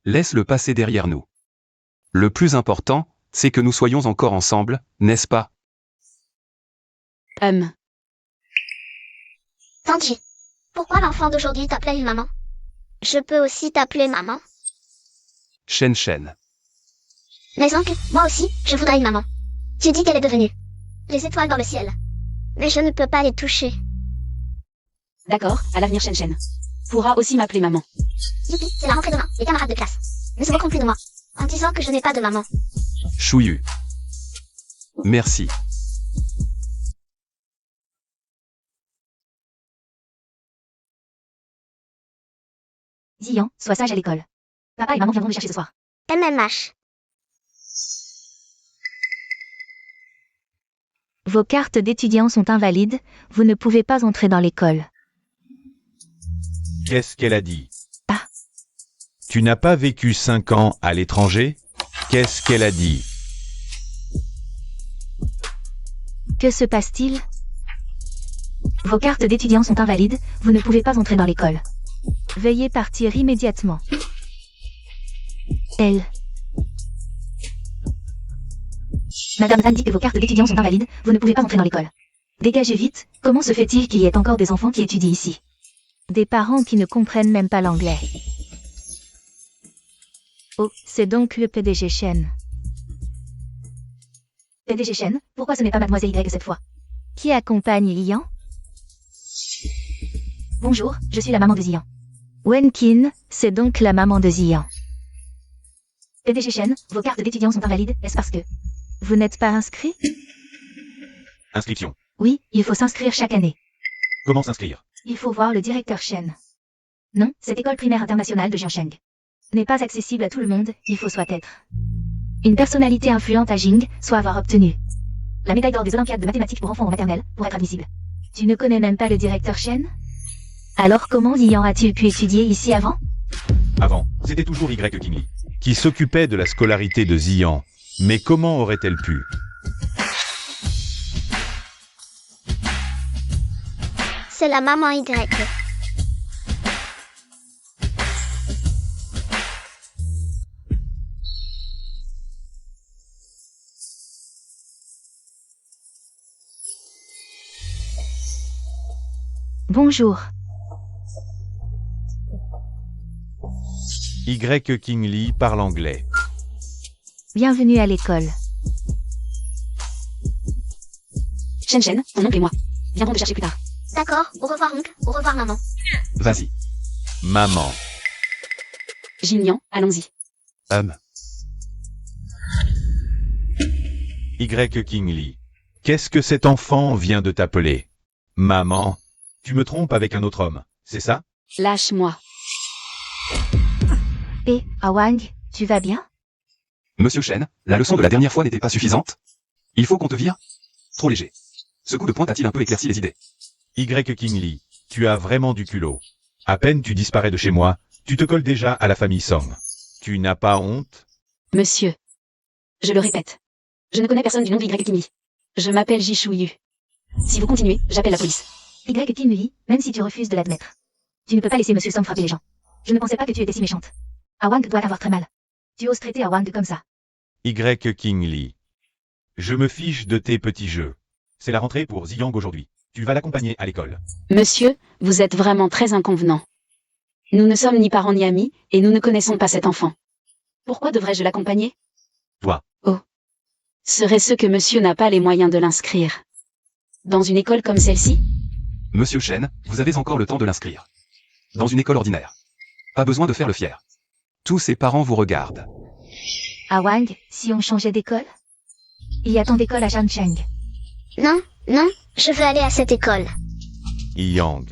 Laisse-le passer derrière nous. Le plus important, c'est que nous soyons encore ensemble, n'est-ce pas? Tanji. Pourquoi l'enfant d'aujourd'hui t'appelle une maman? Je peux aussi t'appeler maman. Shen Shen. Mais oncle, moi aussi, je voudrais une maman. Tu dis qu'elle est devenue les étoiles dans le ciel. Mais je ne peux pas les toucher. D'accord, à l'avenir Shen Shen. Pourra aussi m'appeler maman. Youpi, c'est la rentrée demain, les camarades de classe ne se moqueront plus de moi, en disant que je n'ai pas de maman. Chouillu. Merci. Zian, sois sage à l'école. Papa et maman viendront me chercher ce soir. MMH. Vos cartes d'étudiants sont invalides, vous ne pouvez pas entrer dans l'école. Qu'est-ce qu'elle a dit? Ah. Tu n'as pas vécu 5 ans à l'étranger? Qu'est-ce qu'elle a dit? Que se passe-t-il? Vos cartes d'étudiants sont invalides, vous ne pouvez pas entrer dans l'école. Veuillez partir immédiatement. Elle. Madame Zan dit que vos cartes d'étudiants sont invalides, vous ne pouvez pas entrer dans l'école. Dégagez vite, comment se fait-il qu'il y ait encore des enfants qui étudient ici? Des parents qui ne comprennent même pas l'anglais. Oh, c'est donc le PDG Shen. PDG Shen, pourquoi ce n'est pas Mademoiselle Y cette fois? Qui accompagne Lian? Bonjour, je suis la maman de Zian. Wenkin, c'est donc la maman de Zian. PDG Shen, vos cartes d'étudiants sont invalides, est-ce parce que vous n'êtes pas inscrit? Inscription. Oui, il faut s'inscrire chaque année. Comment s'inscrire? Il faut voir le directeur Shen. Non, cette école primaire internationale de Jiangsheng n'est pas accessible à tout le monde, il faut soit être une personnalité influente à Jing, soit avoir obtenu la médaille d'or des Olympiades de mathématiques pour enfants en maternelle, pour être admissible. Tu ne connais même pas le directeur Shen? Alors comment Lian a-t-il pu étudier ici avant? Avant, c'était toujours Y Kingly. Qui s'occupait de la scolarité de Zian. Mais comment aurait-elle pu? C'est la maman Y. Bonjour. Y. King Lee parle anglais. Bienvenue à l'école. Shen, ton oncle et moi. Viendrons te chercher plus tard. D'accord, au revoir oncle, au revoir maman. Vas-y. Maman. Jinian, allons-y. Y. King Lee. Qu'est-ce que cet enfant vient de t'appeler? Maman. Tu me trompes avec un autre homme, c'est ça? Lâche-moi. Awang, tu vas bien? Monsieur Shen, la leçon de la dernière fois n'était pas suffisante? Il faut qu'on te vire? Trop léger. Ce coup de poing a-t-il un peu éclairci les idées? Y. King Lee, tu as vraiment du culot. À peine tu disparais de chez moi, tu te colles déjà à la famille Song. Tu n'as pas honte? Monsieur. Je le répète. Je ne connais personne du nom de Y. King Lee. Je m'appelle Jishu Yu. Si vous continuez, j'appelle la police. Y. King Lee, même si tu refuses de l'admettre. Tu ne peux pas laisser Monsieur Song frapper les gens. Je ne pensais pas que tu étais si méchante. Awang doit avoir très mal. Tu oses traiter Awang comme ça. Y. King Lee. Je me fiche de tes petits jeux. C'est la rentrée pour Ziyang aujourd'hui. Tu vas l'accompagner à l'école. Monsieur, vous êtes vraiment très inconvenant. Nous ne sommes ni parents ni amis, et nous ne connaissons pas cet enfant. Pourquoi devrais-je l'accompagner? Toi. Oh. Serait-ce que monsieur n'a pas les moyens de l'inscrire? Dans une école comme celle-ci? Monsieur Shen, vous avez encore le temps de l'inscrire. Dans une école ordinaire. Pas besoin de faire le fier. Tous ses parents vous regardent. Awang, si on changeait d'école? Il y a tant d'écoles à Shancheng. Non, je veux aller à cette école. Yang.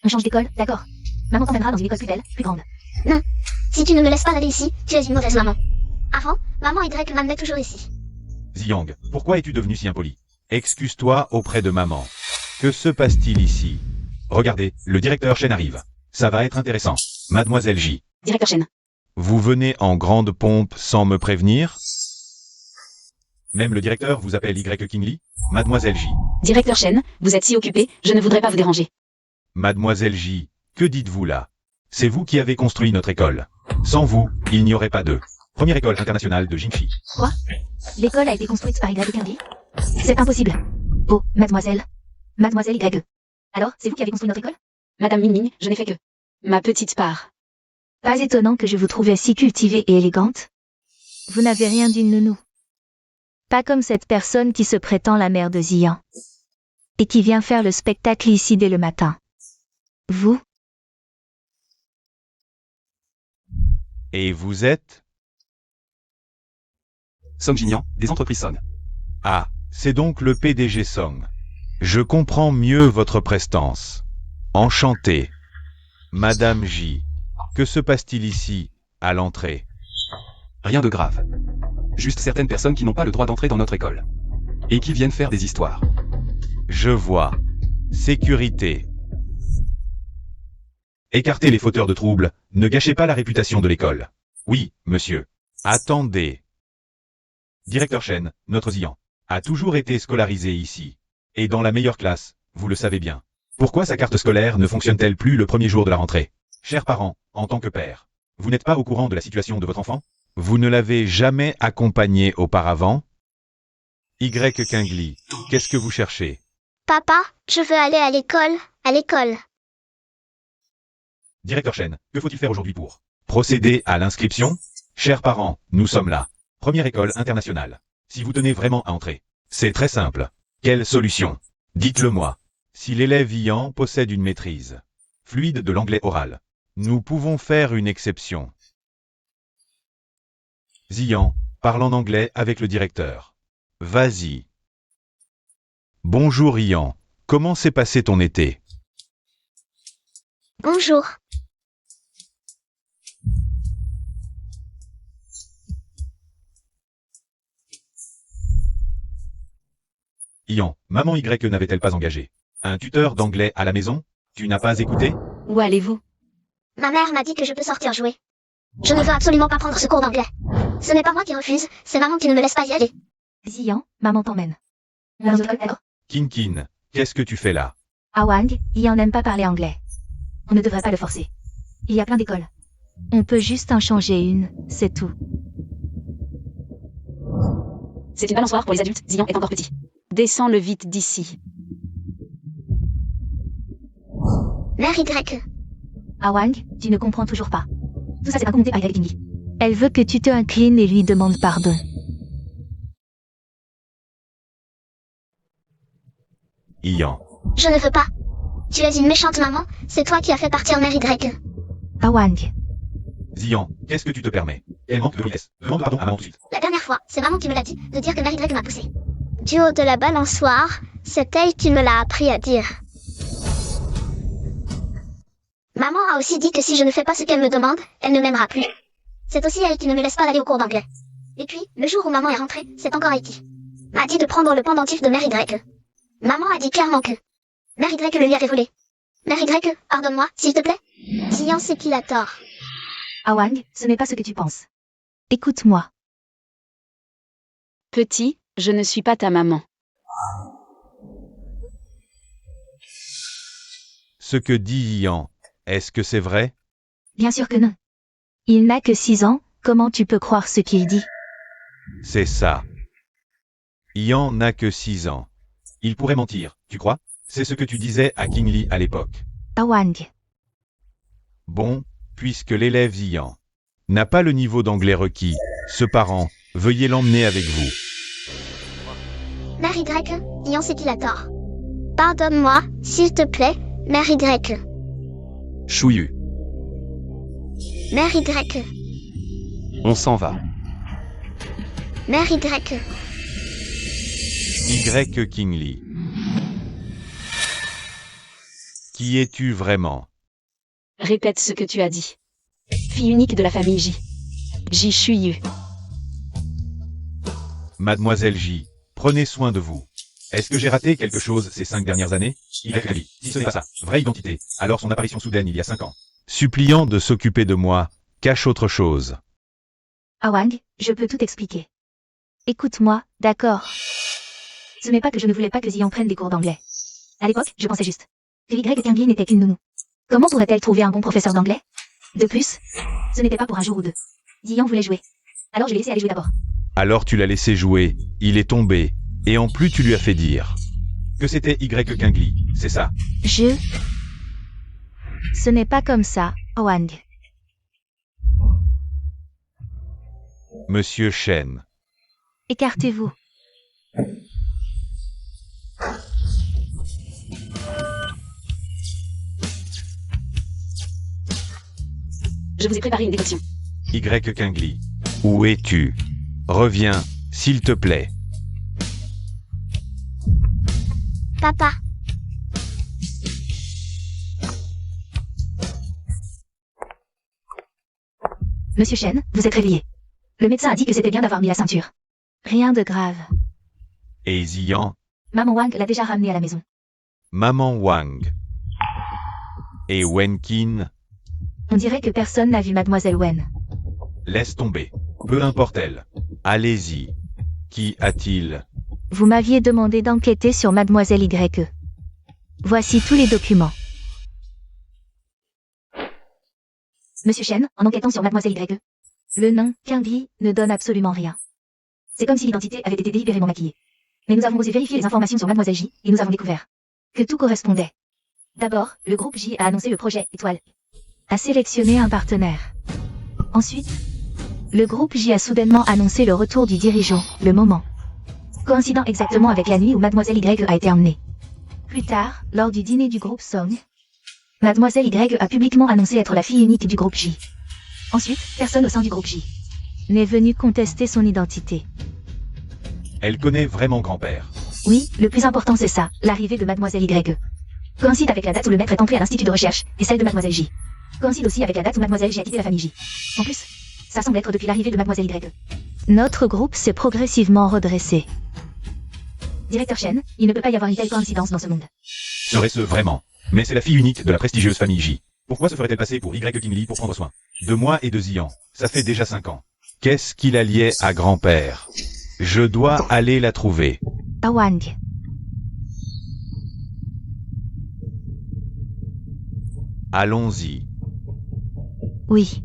On change d'école, d'accord. Maman t'emmènera dans une école plus belle, plus grande. Non, si tu ne me laisses pas aller ici, tu es une mauvaise maman. Avant, maman Y m'amenait toujours ici. Ziyang, pourquoi es-tu devenu si impoli? Excuse-toi auprès de maman. Que se passe-t-il ici? Regardez, le directeur Shen arrive. Ça va être intéressant. Mademoiselle J. Directeur Shen. Vous venez en grande pompe sans me prévenir? Même le directeur vous appelle Y. King Lee? Mademoiselle J. Directeur Shen, vous êtes si occupé, je ne voudrais pas vous déranger. Mademoiselle J, que dites-vous là? C'est vous qui avez construit notre école. Sans vous, il n'y aurait pas de première école internationale de Jingxi. Quoi? L'école a été construite par Y. King Lee? C'est impossible. Oh, mademoiselle. Mademoiselle Y. Alors, c'est vous qui avez construit notre école? Madame Ming, je n'ai fait que ma petite part. Pas étonnant que je vous trouvais si cultivée et élégante. Vous n'avez rien d'une nounou. Pas comme cette personne qui se prétend la mère de Ziyan. Et qui vient faire le spectacle ici dès le matin. Vous? Et vous êtes? Song Jinian, des entreprises Son. Ah, c'est donc le PDG Song. Je comprends mieux votre prestance. Enchanté. Madame J. Que se passe-t-il ici, à l'entrée? Rien de grave. Juste certaines personnes qui n'ont pas le droit d'entrer dans notre école. Et qui viennent faire des histoires. Je vois. Sécurité. Écartez les fauteurs de troubles, ne gâchez pas la réputation de l'école. Oui, monsieur. Attendez. Directeur Shen, notre Ziyan, a toujours été scolarisé ici. Et dans la meilleure classe, vous le savez bien. Pourquoi sa carte scolaire ne fonctionne-t-elle plus le premier jour de la rentrée? Chers parents, en tant que père, vous n'êtes pas au courant de la situation de votre enfant? Vous ne l'avez jamais accompagné auparavant? Y. King Lee, qu'est-ce que vous cherchez? Papa, je veux aller à l'école, à l'école. Directeur Shen, que faut-il faire aujourd'hui pour procéder à l'inscription? Chers parents, nous sommes là. Première école internationale. Si vous tenez vraiment à entrer, c'est très simple. Quelle solution? Dites-le moi. Si l'élève Ian possède une maîtrise fluide de l'anglais oral, nous pouvons faire une exception. Ziyan, parle en anglais avec le directeur. Vas-y. Bonjour Ian, comment s'est passé ton été? Bonjour. Ian, maman Y n'avait-elle pas engagé un tuteur d'anglais à la maison? Tu n'as pas écouté? Où allez-vous? Ma mère m'a dit que je peux sortir jouer. Je ne veux absolument pas prendre ce cours d'anglais. Ce n'est pas moi qui refuse, c'est maman qui ne me laisse pas y aller. Ziyan, maman t'emmène. Dans notre école, d'accord? Kinkin, qu'est-ce que tu fais là? Awang, Ian n'aime pas parler anglais. On ne devrait pas le forcer. Il y a plein d'écoles. On peut juste en changer une, c'est tout. C'est une balançoire pour les adultes, Ziyan est encore petit. Descends-le vite d'ici. Mère Y. Awang, tu ne comprends toujours pas. Tout ça c'est incommandé par Y Kingi. Elle veut que tu te inclines et lui demandes pardon. Ian. Je ne veux pas. Tu es une méchante maman, c'est toi qui as fait partir Mère Y. Awang. Zian, qu'est-ce que tu te permets? Elle manque de politesse. Demande pardon à maman tout de suite. La dernière fois, c'est maman qui me l'a dit, de dire que Mère Y m'a poussé. Du haut de la balançoire, c'est elle qui me l'a appris à dire. Maman a aussi dit que si je ne fais pas ce qu'elle me demande, elle ne m'aimera plus. C'est aussi elle qui ne me laisse pas aller au cours d'anglais. Et puis, le jour où maman est rentrée, c'est encore elle qui m'a dit de prendre le pendentif de Mère Y. Maman a dit clairement que Mère Y le lui avait volé. Mère Y, pardonne-moi, s'il te plaît. Zian sait qu'il a tort. Awang, ce n'est pas ce que tu penses. Écoute-moi. Petit, je ne suis pas ta maman. Ce que dit Ian, est-ce que c'est vrai? Bien sûr que non. Il n'a que 6 ans, comment tu peux croire ce qu'il dit? C'est ça. Ian n'a que 6 ans. Il pourrait mentir, tu crois? C'est ce que tu disais à King Lee à l'époque. Awang. Bon, puisque l'élève Ian n'a pas le niveau d'anglais requis, ce parent, veuillez l'emmener avec vous. Mère Y, Zian sait qu'il a tort. Pardonne-moi, s'il te plaît, Mère Y. Chouillu. Mère Y. On s'en va. Mère Y. Y. King Lee. Qui es-tu vraiment? Répète ce que tu as dit. Fille unique de la famille J. J. Chuyu. Mademoiselle J, prenez soin de vous. Est-ce que j'ai raté quelque chose ces 5 dernières années? Y. Lee, si ce n'est pas ça, vraie identité, alors son apparition soudaine il y a 5 ans. Suppliant de s'occuper de moi, cache autre chose. Awang, je peux tout expliquer. Écoute-moi, d'accord. Ce n'est pas que je ne voulais pas que Zion prenne des cours d'anglais. À l'époque, je pensais juste que Y Kingi n'était qu'une nounou. Comment pourrait-elle trouver un bon professeur d'anglais? De plus, ce n'était pas pour un jour ou deux. Zion voulait jouer. Alors je l'ai laissé aller jouer d'abord. Alors tu l'as laissé jouer, il est tombé, et en plus tu lui as fait dire que c'était Y. King Lee, c'est ça? Ce n'est pas comme ça, Awang. Monsieur Shen. Écartez-vous. Je vous ai préparé une décoction. Y. King Lee. Où es-tu? Reviens, s'il te plaît. Papa. Monsieur Shen, vous êtes réveillé. Le médecin a dit que c'était bien d'avoir mis la ceinture. Rien de grave. Et Zian, Maman Wang l'a déjà ramené à la maison. Maman Wang. Et Wenkin, On dirait que personne n'a vu Mademoiselle Wen. laisse tomber. Peu importe elle. Allez-y. Qui a-t-il? Vous m'aviez demandé d'enquêter sur Mademoiselle Y. Voici tous les documents. Monsieur Shen, en enquêtant sur Mademoiselle Y, le nom Kingi ne donne absolument rien. C'est comme si l'identité avait été délibérément maquillée. Mais nous avons osé vérifier les informations sur Mademoiselle J et nous avons découvert que tout correspondait. D'abord, le groupe J a annoncé le projet Étoile, a sélectionné un partenaire. Ensuite, le groupe J a soudainement annoncé le retour du dirigeant, le moment coïncidant exactement avec la nuit où Mademoiselle Y a été emmenée. Plus tard, lors du dîner du groupe Song, Mademoiselle Y a publiquement annoncé être la fille unique du groupe J. Ensuite, personne au sein du groupe J n'est venu contester son identité. Elle connaît vraiment grand-père. Oui, le plus important c'est ça, l'arrivée de Mademoiselle Y. Coïncide avec la date où le maître est entré à l'institut de recherche, et celle de Mademoiselle J. Coïncide aussi avec la date où Mademoiselle J a quitté la famille J. En plus, ça semble être depuis l'arrivée de Mademoiselle Y. Notre groupe s'est progressivement redressé. Directeur Shen, il ne peut pas y avoir une telle coïncidence dans ce monde. Serait-ce vraiment? Mais c'est la fille unique de la prestigieuse famille J. Pourquoi se ferait-elle passer pour Y. King Lee pour prendre soin de moi et de Zian? Ça fait déjà 5 ans. Qu'est-ce qui la liait à grand-père? Je dois aller la trouver. Awang. Allons-y. Oui.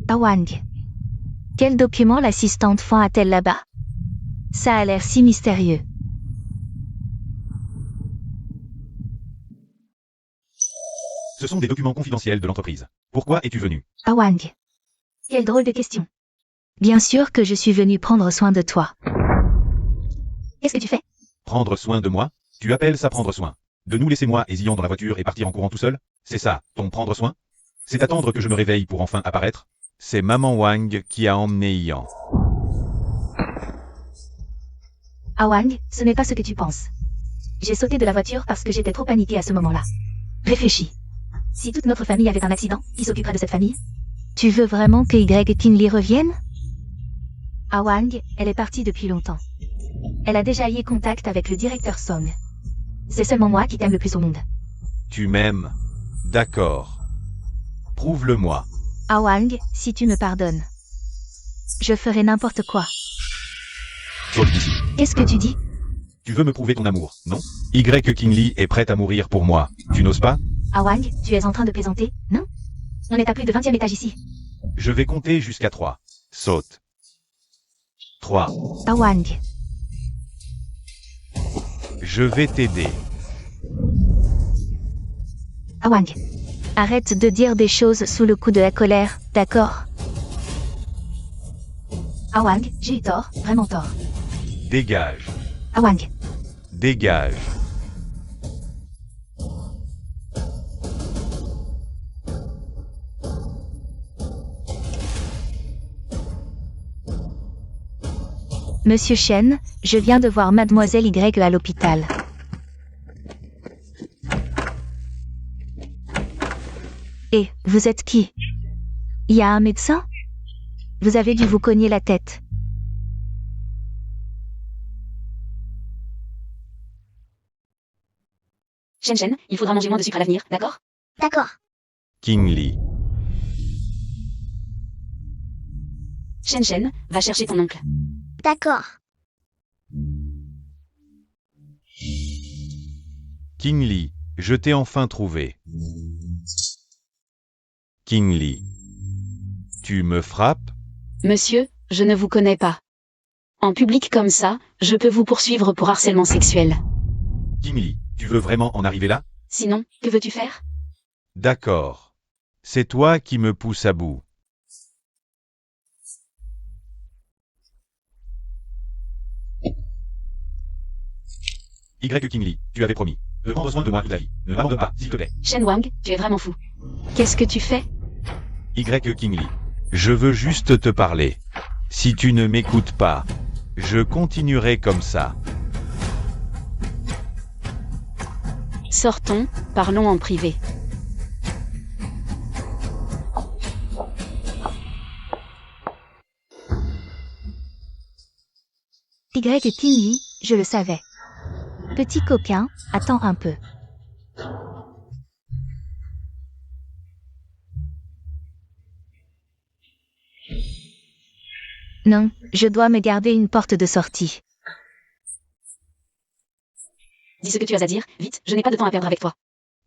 Awang. Quel document l'assistante Fan a-t-elle là-bas? Ça a l'air si mystérieux. Ce sont des documents confidentiels de l'entreprise. Pourquoi es-tu venu? Ah Wang. Quelle drôle de question. Bien sûr que je suis venue prendre soin de toi. Qu'est-ce que tu fais? Prendre soin de moi? Tu appelles ça prendre soin? De nous laisser moi et Zion dans la voiture et partir en courant tout seul? C'est ça, ton prendre soin? C'est attendre que je me réveille pour enfin apparaître? C'est maman Wang qui a emmené Ian. Ah Wang, ce n'est pas ce que tu penses. J'ai sauté de la voiture parce que j'étais trop paniquée à ce moment-là. Réfléchis. Si toute notre famille avait un accident, qui s'occuperait de cette famille? Tu veux vraiment que Y Kinley revienne? Ah Wang, elle est partie depuis longtemps. Elle a déjà eu contact avec le directeur Song. C'est seulement moi qui t'aime le plus au monde. Tu m'aimes? D'accord. Prouve-le-moi. Ah Wang, si tu me pardonnes. Je ferai n'importe quoi. Saute d'ici. Qu'est-ce que tu dis? Tu veux me prouver ton amour, non? Y. Kinley est prête à mourir pour moi. Tu n'oses pas? Ah Wang, tu es en train de plaisanter, non? On est à plus de 20e étage ici. Je vais compter jusqu'à 3. Saute. 3. Ah Wang. Je vais t'aider. Ah Wang. Arrête de dire des choses sous le coup de la colère, d'accord? Ah Wang, j'ai eu tort, vraiment tort. Dégage. Ah Wang. Dégage. Monsieur Chen, je viens de voir Mademoiselle Y à l'hôpital. Et, vous êtes qui? Il y a un médecin? Vous avez dû vous cogner la tête. Shen, il faudra manger moins de sucre à l'avenir, d'accord? D'accord. Kinley. Shen, va chercher ton oncle. D'accord. Kinley, je t'ai enfin trouvé. Kinley. Tu me frappes? Monsieur, je ne vous connais pas. En public comme ça, je peux vous poursuivre pour harcèlement sexuel. Kinley, tu veux vraiment en arriver là? Sinon, que veux-tu faire? D'accord. C'est toi qui me pousse à bout. Y. Kinley, tu avais promis de prendre soin de moi toute la vie. Ne m'abandonne pas, s'il te plaît. Shen Wang, tu es vraiment fou. Qu'est-ce que tu fais? Y. Kinley. Je veux juste te parler. Si tu ne m'écoutes pas, je continuerai comme ça. Sortons, parlons en privé. Y. Kinley, je le savais. Petit coquin, attends un peu. Non, je dois me garder une porte de sortie. Dis ce que tu as à dire, vite, je n'ai pas de temps à perdre avec toi.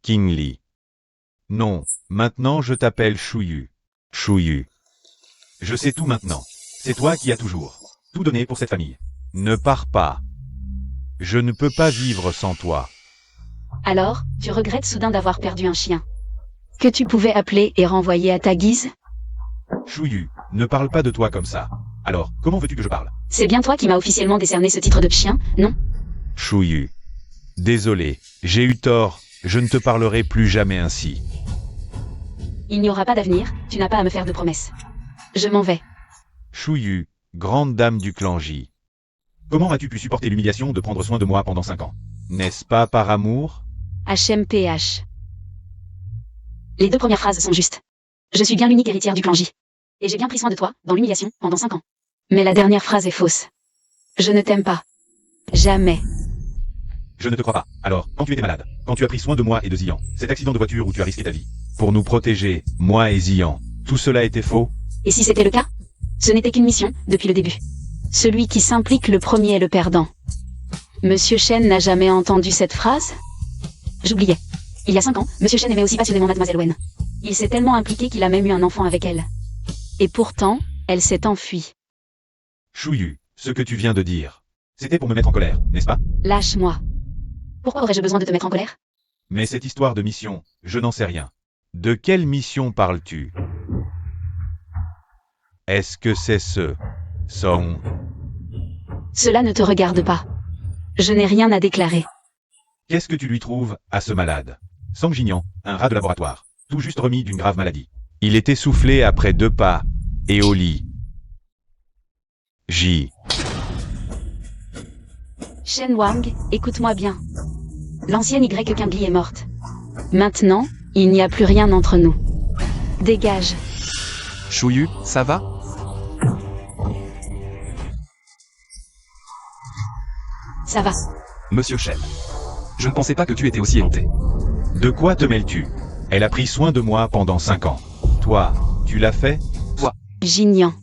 Kinley. Non, maintenant je t'appelle Chouyu. Chouyu. Je sais tout maintenant. C'est toi qui as toujours tout donné pour cette famille. Ne pars pas. Je ne peux pas vivre sans toi. Alors, tu regrettes soudain d'avoir perdu un chien. Que tu pouvais appeler et renvoyer à ta guise? Chouyu, ne parle pas de toi comme ça. Alors, comment veux-tu que je parle? C'est bien toi qui m'as officiellement décerné ce titre de chien, non? Chouyu. Désolé, j'ai eu tort, je ne te parlerai plus jamais ainsi. Il n'y aura pas d'avenir, tu n'as pas à me faire de promesses. Je m'en vais. Chouyu, grande dame du clan J. Comment as-tu pu supporter l'humiliation de prendre soin de moi pendant 5 ans? N'est-ce pas par amour? HMPH. Les 2 premières phrases sont justes. Je suis bien l'unique héritière du clan J. Et j'ai bien pris soin de toi, dans l'humiliation, pendant 5 ans. Mais la dernière phrase est fausse. Je ne t'aime pas. Jamais. Je ne te crois pas. Alors, quand tu étais malade, quand tu as pris soin de moi et de Zian, cet accident de voiture où tu as risqué ta vie. Pour nous protéger, moi et Zian, tout cela était faux? Et si c'était le cas? Ce n'était qu'une mission, depuis le début. Celui qui s'implique le premier est le perdant. Monsieur Chen n'a jamais entendu cette phrase? J'oubliais. Il y a 5 ans, Monsieur Chen aimait aussi passionnément Mademoiselle Wen. Il s'est tellement impliqué qu'il a même eu un enfant avec elle. Et pourtant, elle s'est enfuie. Chouyu, ce que tu viens de dire, c'était pour me mettre en colère, n'est-ce pas? Lâche-moi. Pourquoi aurais-je besoin de te mettre en colère? Mais cette histoire de mission, je n'en sais rien. De quelle mission parles-tu? Est-ce que c'est ce Song? Cela ne te regarde pas. Je n'ai rien à déclarer. Qu'est-ce que tu lui trouves à ce malade? Song Jinian, un rat de laboratoire, tout juste remis d'une grave maladie. Il est essoufflé après 2 pas, et au lit. J. Shen Wang, écoute-moi bien. L'ancienne Y Kingli est morte. Maintenant, il n'y a plus rien entre nous. Dégage. Chouyu, ça va? Ça va. Monsieur Shen. Je ne pensais pas que tu étais aussi éhonté. De quoi te mêles-tu? Elle a pris soin de moi pendant 5 ans. Toi, tu l'as fait? Jinian.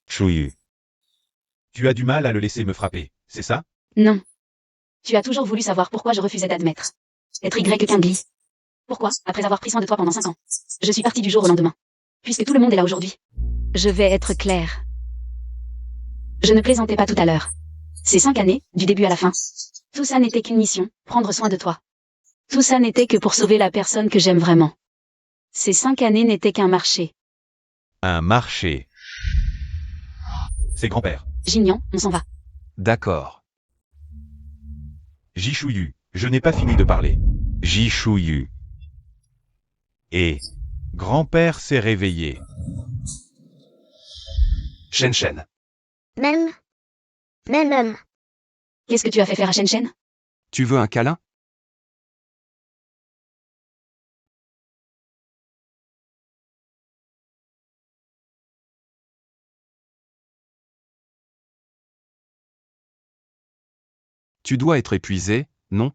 Chouyu. Tu as du mal à le laisser me frapper, c'est ça? Non. Tu as toujours voulu savoir pourquoi je refusais d'admettre. Être Y Kingli. Pourquoi, après avoir pris soin de toi pendant 5 ans, je suis partie du jour au lendemain? Puisque tout le monde est là aujourd'hui. Je vais être claire. Je ne plaisantais pas tout à l'heure. Ces 5 années, du début à la fin. Tout ça n'était qu'une mission, prendre soin de toi. Tout ça n'était que pour sauver la personne que j'aime vraiment. Ces 5 années n'étaient qu'un marché. Un marché. C'est grand-père. Jinian, on s'en va. D'accord. Jishuyu, je n'ai pas fini de parler. Jishuyu. Et grand-père s'est réveillé. Shen Shen. Même. Qu'est-ce que tu as fait faire à Shen Shen? Tu veux un câlin? Tu dois être épuisé, non?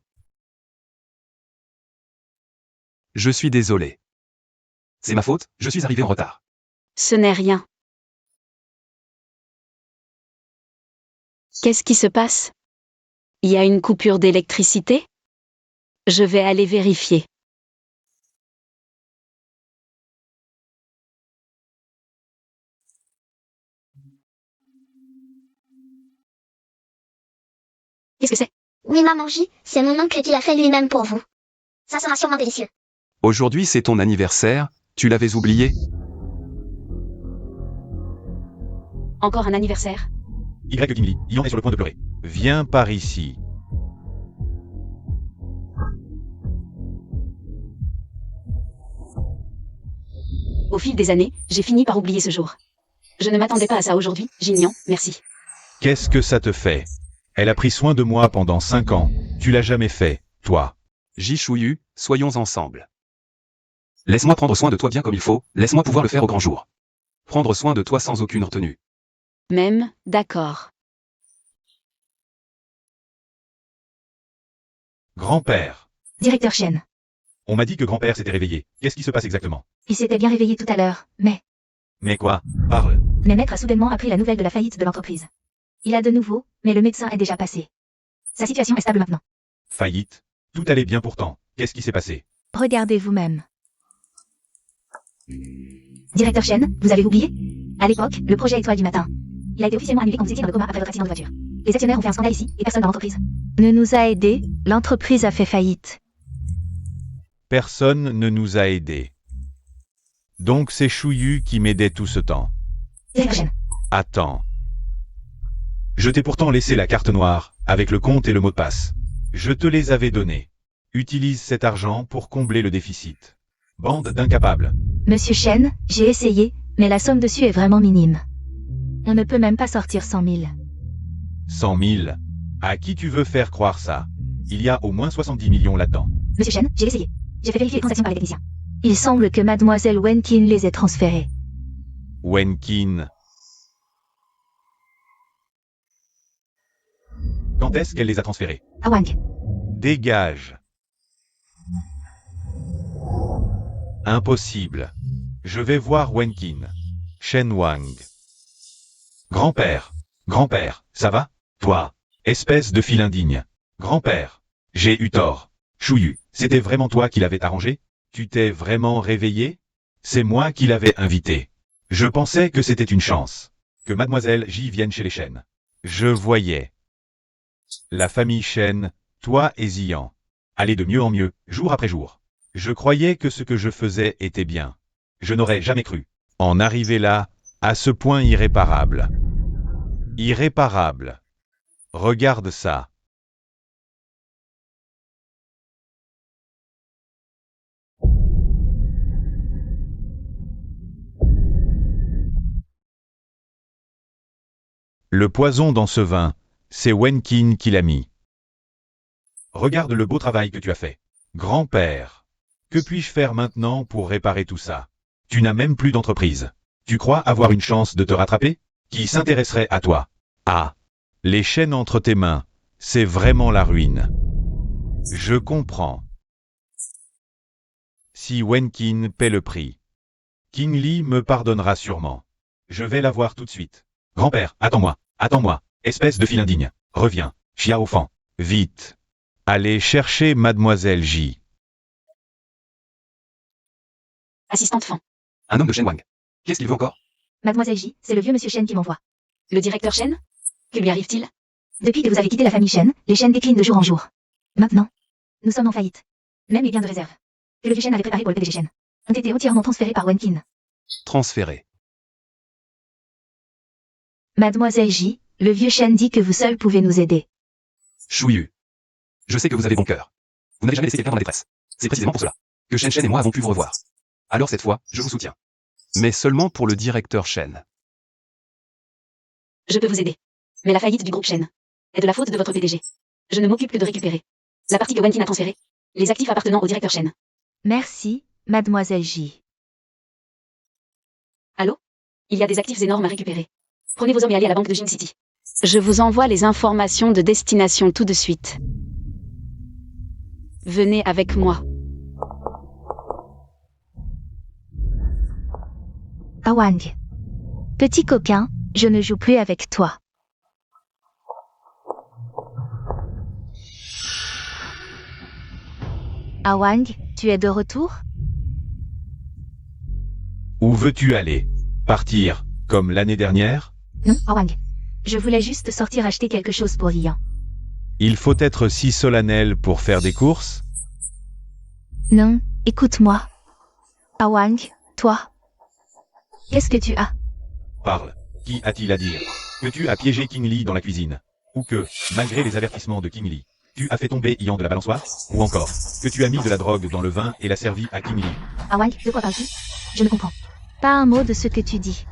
Je suis désolé. C'est ma faute, je suis arrivé en retard. Ce n'est rien. Qu'est-ce qui se passe? Il y a une coupure d'électricité? Je vais aller vérifier. Qu'est-ce que c'est? Oui, maman J, c'est mon oncle qui l'a fait lui-même pour vous. Ça sera sûrement délicieux. Aujourd'hui c'est ton anniversaire, tu l'avais oublié? Encore un anniversaire? Y Kingli, Ian est sur le point de pleurer. Viens par ici. Au fil des années, j'ai fini par oublier ce jour. Je ne m'attendais pas à ça aujourd'hui, Jinian, merci. Qu'est-ce que ça te fait? Elle a pris soin de moi pendant 5 ans. Tu l'as jamais fait, toi. Jishuyu, soyons ensemble. Laisse-moi prendre soin de toi bien comme il faut, laisse-moi pouvoir le faire au grand jour. Prendre soin de toi sans aucune retenue. Même, d'accord. Grand-père. Directeur Shen. On m'a dit que grand-père s'était réveillé. Qu'est-ce qui se passe exactement? Il s'était bien réveillé tout à l'heure, mais Mais quoi? Parle. Maître a soudainement appris la nouvelle de la faillite de l'entreprise. Il a de nouveau, mais le médecin est déjà passé. Sa situation est stable maintenant. Faillite? Tout allait bien pourtant. Qu'est-ce qui s'est passé? Regardez vous-même. Directeur Shen, vous avez oublié? À l'époque, le projet Étoile du matin. Il a été officiellement annulé quand vous étiez dans le coma après votre accident de voiture. Les actionnaires ont fait un scandale ici, et personne dans l'entreprise ne nous a aidés, l'entreprise a fait faillite. Personne ne nous a aidés. Donc c'est Chouyu qui m'aidait tout ce temps. Directeur Shen. Attends. Je t'ai pourtant laissé la carte noire, avec le compte et le mot de passe. Je te les avais donnés. Utilise cet argent pour combler le déficit. Bande d'incapables. Monsieur Shen, j'ai essayé, mais la somme dessus est vraiment minime. On ne peut même pas sortir 100 000. 100 000. À qui tu veux faire croire ça? Il y a au moins 70 millions là-dedans. Monsieur Shen, j'ai essayé. J'ai fait vérifier les transactions par les techniciens. Il semble que mademoiselle Wenkin les ait transférées. Wenkin. Quand est-ce qu'elle les a transférés? À Wang. Dégage. Impossible. Je vais voir Wenkin. Shen Wang. Grand-père. Grand-père, ça va? Toi. Espèce de fil indigne. Grand-père. J'ai eu tort. Chouyu, c'était vraiment toi qui l'avais arrangé? Tu t'es vraiment réveillé? C'est moi qui l'avais invité. Je pensais que c'était une chance. Que mademoiselle J vienne chez les Shen. Je voyais. La famille Shen, toi et Zian. aller de mieux en mieux, jour après jour. Je croyais que ce que je faisais était bien. Je n'aurais jamais cru en arriver là, à ce point irréparable. Irréparable. Regarde ça. Le poison dans ce vin, c'est Wenkin qui l'a mis. Regarde le beau travail que tu as fait. Grand-père, que puis-je faire maintenant pour réparer tout ça? Tu n'as même plus d'entreprise. Tu crois avoir une chance de te rattraper? Qui s'intéresserait à toi? Ah, les chaînes entre tes mains, c'est vraiment la ruine. Je comprends. Si Wenkin paie le prix, King Lee me pardonnera sûrement. Je vais la voir tout de suite. Grand-père, attends-moi, espèce de fille indigne. Reviens, Xiao Fan, vite. Allez chercher Mademoiselle J. Assistante Fan. Un homme de Shen Wang. Qu'est-ce qu'il veut encore? Mademoiselle J, c'est le vieux monsieur Shen qui m'envoie. Le directeur Shen? Que lui arrive-t-il? Depuis que vous avez quitté la famille Shen, les Shen déclinent de jour en jour. Maintenant, nous sommes en faillite. Même les biens de réserve que le vieux Shen avait préparés pour le PDG Shen ont été entièrement transférés par Wenkin. Transféré. Mademoiselle J, le vieux Shen dit que vous seul pouvez nous aider. Chouillu. Je sais que vous avez bon cœur. Vous n'avez jamais laissé quelqu'un dans la détresse. C'est précisément pour cela que Shen et moi avons pu vous revoir. Alors cette fois, je vous soutiens. Mais seulement pour le directeur Shen. Je peux vous aider. Mais la faillite du groupe Shen est de la faute de votre PDG. Je ne m'occupe que de récupérer la partie que Wenkin a transférée, les actifs appartenant au directeur Shen. Merci, Mademoiselle J. Allô? Il y a des actifs énormes à récupérer. Prenez vos hommes et allez à la banque de Jin City. Je vous envoie les informations de destination tout de suite. Venez avec moi. Awang. Petit coquin, je ne joue plus avec toi. Awang, tu es de retour? Où veux-tu aller? Partir, comme l'année dernière? Non, Awang. Je voulais juste sortir acheter quelque chose pour Lian. Il faut être si solennel pour faire des courses? Non, écoute-moi. Awang, toi. Qu'est-ce que tu as? Parle. Qui a-t-il à dire? Que tu as piégé King Lee dans la cuisine? Ou que, malgré les avertissements de King Lee, tu as fait tomber Ian de la balançoire? Ou encore, que tu as mis de la drogue dans le vin et l'as servi à King Lee? Awang, de quoi parles-tu? Je ne comprends pas un mot de ce que tu dis.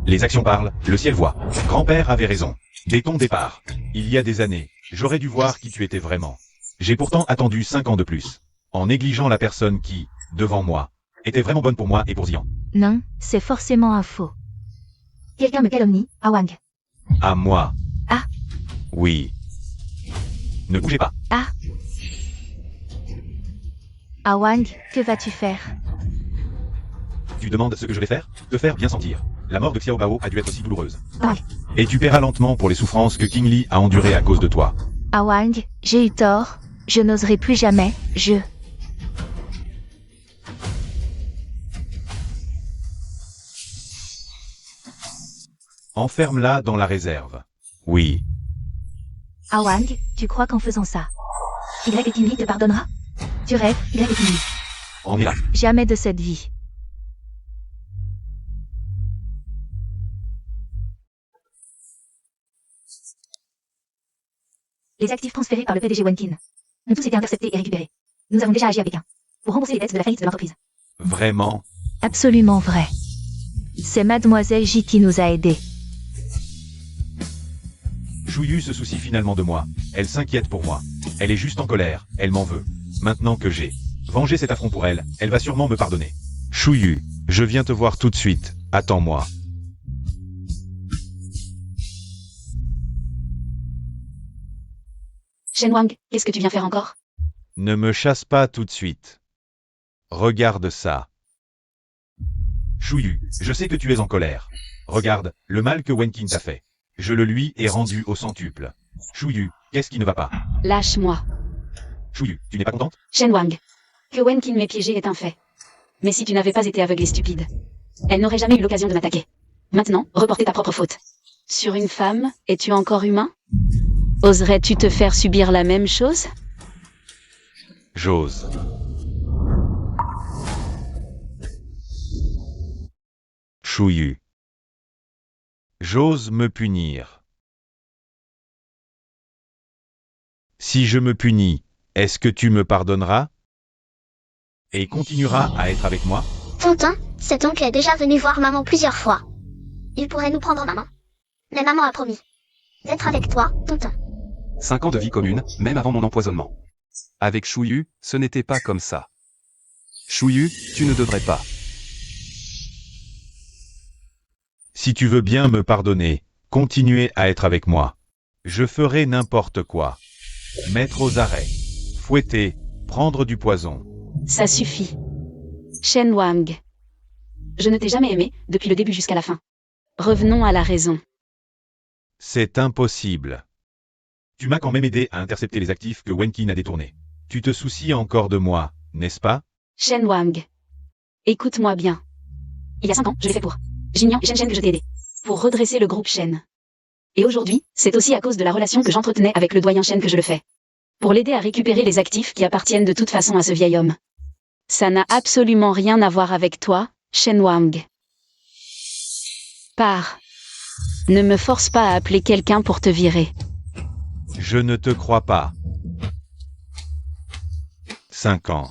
Les actions parlent, le ciel voit. Grand-père avait raison. Dès ton départ, il y a des années, j'aurais dû voir qui tu étais vraiment. J'ai pourtant attendu 5 ans de plus, en négligeant la personne qui, devant moi, était vraiment bonne pour moi et pour Zian. Non, c'est forcément un faux. Quelqu'un me calomnie, Awang. À moi. Ah. Oui. Ne bougez pas. Ah. Awang, que vas-tu faire? Tu demandes ce que je vais faire? Te faire bien sentir. La mort de Xiao Bao a dû être si douloureuse. Awang. Et tu paieras lentement pour les souffrances que King Lee a endurées à cause de toi. Awang, j'ai eu tort. Je n'oserai plus jamais, Enferme-la dans la réserve. Oui. Awang, tu crois qu'en faisant ça, Y et King Lee te pardonnera? Tu rêves, Y et King Lee. On est là. Jamais de cette vie. Les actifs transférés par le PDG Wenkin ont tous été interceptés et récupérés. Nous avons déjà agi à Pékin pour rembourser les dettes de la faillite de l'entreprise. Vraiment? Absolument vrai. C'est Mademoiselle J qui nous a aidés. Chouillu se soucie finalement de moi. Elle s'inquiète pour moi. Elle est juste en colère. Elle m'en veut. Maintenant que j'ai vengé cet affront pour elle, elle va sûrement me pardonner. Chouillu, je viens te voir tout de suite. Attends-moi. Shen Wang, qu'est-ce que tu viens faire encore? Ne me chasse pas tout de suite. Regarde ça. Chouillu, je sais que tu es en colère. Regarde, le mal que Wenkin t'a fait. Je le lui ai rendu au centuple. Chouillu, qu'est-ce qui ne va pas? Lâche-moi. Chouillu, tu n'es pas contente? Shen Wang. Que Wenkin m'ait piégé est un fait. Mais si tu n'avais pas été aveugle et stupide, elle n'aurait jamais eu l'occasion de m'attaquer. Maintenant, reportez ta propre faute. Sur une femme, es-tu encore humain? Oserais-tu te faire subir la même chose? J'ose. Chouillu. J'ose me punir. Si je me punis, est-ce que tu me pardonneras? Et continueras à être avec moi? Tonton, cet oncle est déjà venu voir maman plusieurs fois. Il pourrait nous prendre maman. Mais maman a promis d'être avec toi, tonton. 5 ans de vie commune, même avant mon empoisonnement. Avec Chouillu, ce n'était pas comme ça. Chouillu, tu ne devrais pas. Si tu veux bien me pardonner, continuer à être avec moi. Je ferai n'importe quoi. Mettre aux arrêts. Fouetter. Prendre du poison. Ça suffit. Shen Wang. Je ne t'ai jamais aimé, depuis le début jusqu'à la fin. Revenons à la raison. C'est impossible. Tu m'as quand même aidé à intercepter les actifs que Wenkin a détournés. Tu te soucies encore de moi, n'est-ce pas? Shen Wang. Écoute-moi bien. Il y a 5 ans, je l'ai fait pour Jinian et Shen que je t'ai aidé. Pour redresser le groupe Shen. Et aujourd'hui, c'est aussi à cause de la relation que j'entretenais avec le doyen Shen que je le fais. Pour l'aider à récupérer les actifs qui appartiennent de toute façon à ce vieil homme. Ça n'a absolument rien à voir avec toi, Shen Wang. Pars. Ne me force pas à appeler quelqu'un pour te virer. Je ne te crois pas. 5 ans.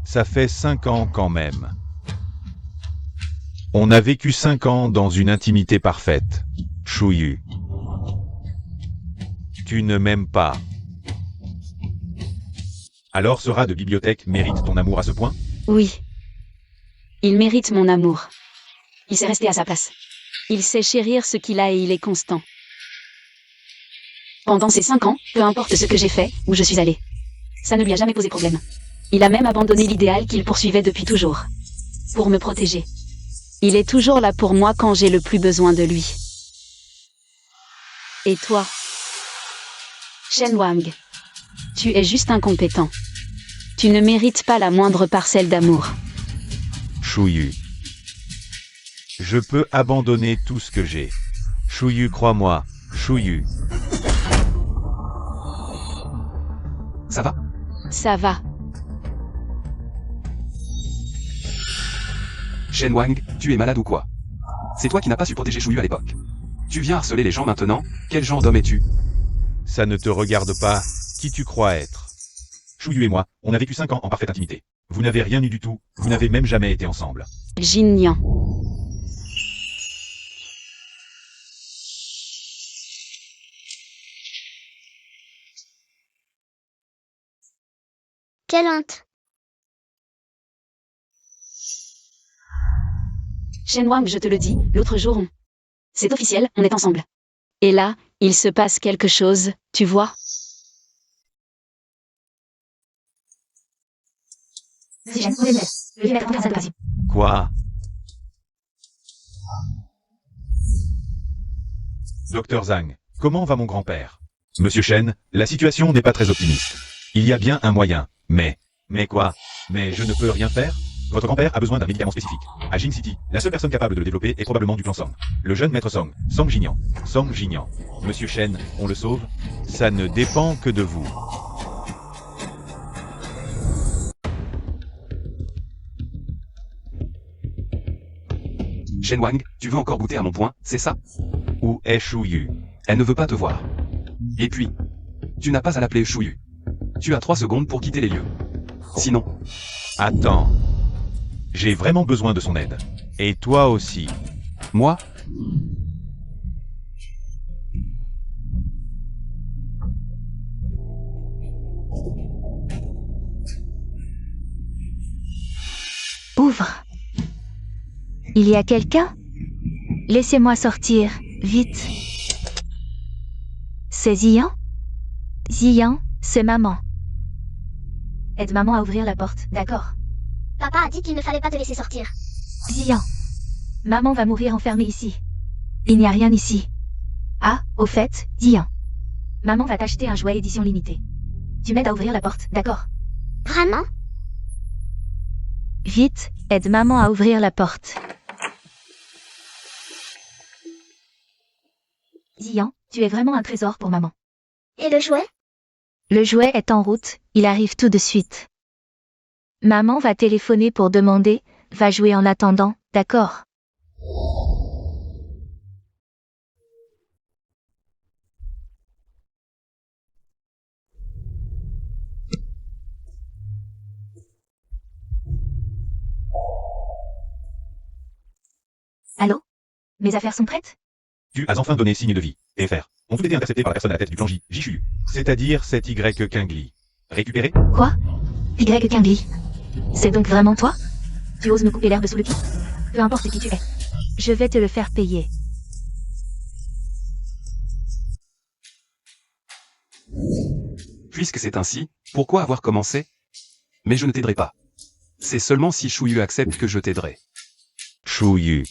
Ça fait 5 ans quand même. On a vécu 5 ans dans une intimité parfaite. Chouillu. Tu ne m'aimes pas. Alors ce rat de bibliothèque mérite ton amour à ce point? Oui. Il mérite mon amour. Il sait rester à sa place. Il sait chérir ce qu'il a et il est constant. Pendant ces 5 ans, peu importe ce que j'ai fait, où je suis allé. Ça ne lui a jamais posé problème. Il a même abandonné l'idéal qu'il poursuivait depuis toujours. Pour me protéger. Il est toujours là pour moi quand j'ai le plus besoin de lui. Et toi? Shen Wang. Tu es juste incompétent. Tu ne mérites pas la moindre parcelle d'amour. Chouillu. Je peux abandonner tout ce que j'ai. Chouillu, crois-moi. Chouillu. Ça va? Ça va. Shen Wang, tu es malade ou quoi? C'est toi qui n'as pas su protéger Chouillu à l'époque. Tu viens harceler les gens maintenant? Quel genre d'homme es-tu? Ça ne te regarde pas. Qui tu crois être? Chouillu et moi, on a vécu 5 ans en parfaite intimité. Vous n'avez rien eu du tout. Vous n'avez même jamais été ensemble. Jinian. Quelle honte. Shen Wang, je te le dis, l'autre jour C'est officiel, on est ensemble. Et là, il se passe quelque chose, tu vois? Vas-y, Shen, on est belle. Je vais mettre en place à Quoi? Docteur Zhang, comment va mon grand-père? Monsieur Shen, la situation n'est pas très optimiste. Il y a bien un moyen, mais... Mais quoi? Mais je ne peux rien faire? Votre grand-père a besoin d'un médicament spécifique. À Jin City, la seule personne capable de le développer est probablement du clan Song. Le jeune maître Song, Song Jinian. Song Jinian. Monsieur Shen, on le sauve? Ça ne dépend que de vous. Shen Wang, tu veux encore goûter à mon point, c'est ça? Où est Chouillu? Elle ne veut pas te voir. Et puis, tu n'as pas à l'appeler Chouillu. Tu as 3 secondes pour quitter les lieux. Sinon, Attends. J'ai vraiment besoin de son aide. Et toi aussi. moi, Ouvre. Il y a quelqu'un? Laissez-moi sortir, vite. C'est Ziyan? Ziyan, c'est maman. Aide maman à ouvrir la porte, d'accord? Papa a dit qu'il ne fallait pas te laisser sortir. Ziyan. Maman va mourir enfermée ici. Il n'y a rien ici. Ah, au fait, Ziyan. Maman va t'acheter un jouet édition limitée. Tu m'aides à ouvrir la porte, d'accord? Vraiment? Vite, aide maman à ouvrir la porte. Tu es vraiment un trésor pour maman. Et le jouet? Le jouet est en route, il arrive tout de suite. Maman va téléphoner pour demander, va jouer en attendant, d'accord? Allô? Mes affaires sont prêtes? Tu as enfin donné signe de vie. FR. Ont tous été interceptés par la personne à la tête du clan J, Jichu. C'est-à-dire cet Y Kingli. Récupéré? Quoi? Y Kingli. C'est donc vraiment toi? Tu oses me couper l'herbe sous le pied? Peu importe qui tu es. Je vais te le faire payer. Puisque c'est ainsi, pourquoi avoir commencé? Mais je ne t'aiderai pas. C'est seulement si Chouyu accepte que je t'aiderai. Chouyu.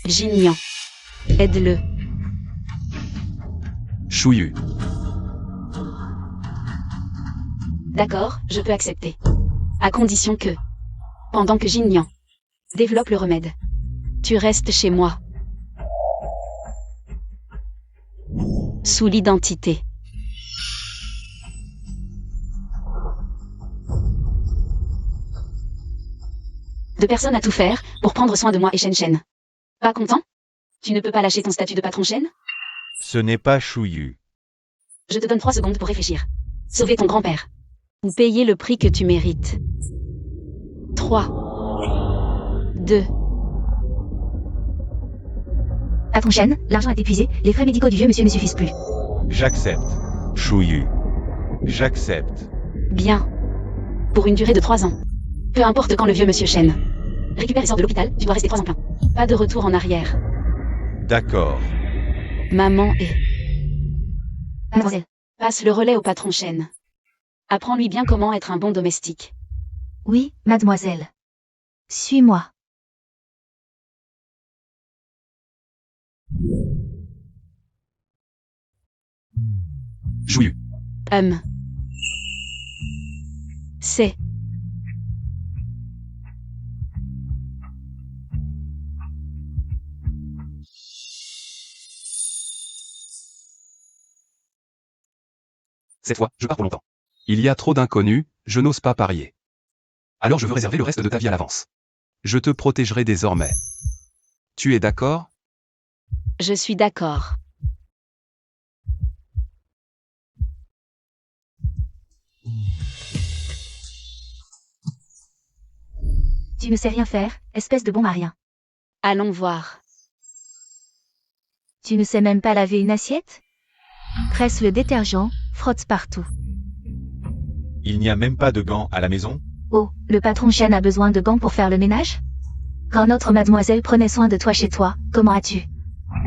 Jin-Yang. Aide-le. Chouyu. D'accord, je peux accepter. À condition que, pendant que Jin-Yang développe le remède, tu restes chez moi. Sous l'identité. Deux personnes à tout faire pour prendre soin de moi et Shen Shen. Pas content? Tu ne peux pas lâcher ton statut de patron Shen? Ce n'est pas Chouyu. Je te donne 3 secondes pour réfléchir. Sauver ton grand-père. Ou payer le prix que tu mérites. 3, 2. Patron Shen, l'argent est épuisé, les frais médicaux du vieux monsieur ne suffisent plus. J'accepte. Chouyu. J'accepte. Bien. Pour une durée de 3 ans. Peu importe quand le vieux monsieur Shen récupère et sort de l'hôpital, tu dois rester 3 ans plein. Pas de retour en arrière. D'accord. Maman et Mademoiselle. passe le relais au patron Shen. Apprends-lui bien comment être un bon domestique. Oui, mademoiselle. Suis-moi. Chouyu. C'est. Cette fois, je pars pour longtemps. Il y a trop d'inconnus, je n'ose pas parier. Alors je veux réserver le reste de ta vie à l'avance. Je te protégerai désormais. Tu es d'accord? Je suis d'accord. Tu ne sais rien faire, espèce de bon à rien. Allons voir. Tu ne sais même pas laver une assiette? Presse le détergent, frotte partout. Il n'y a même pas de gants à la maison? Oh, le patron Shen a besoin de gants pour faire le ménage? Quand notre mademoiselle prenait soin de toi chez toi, comment as-tu?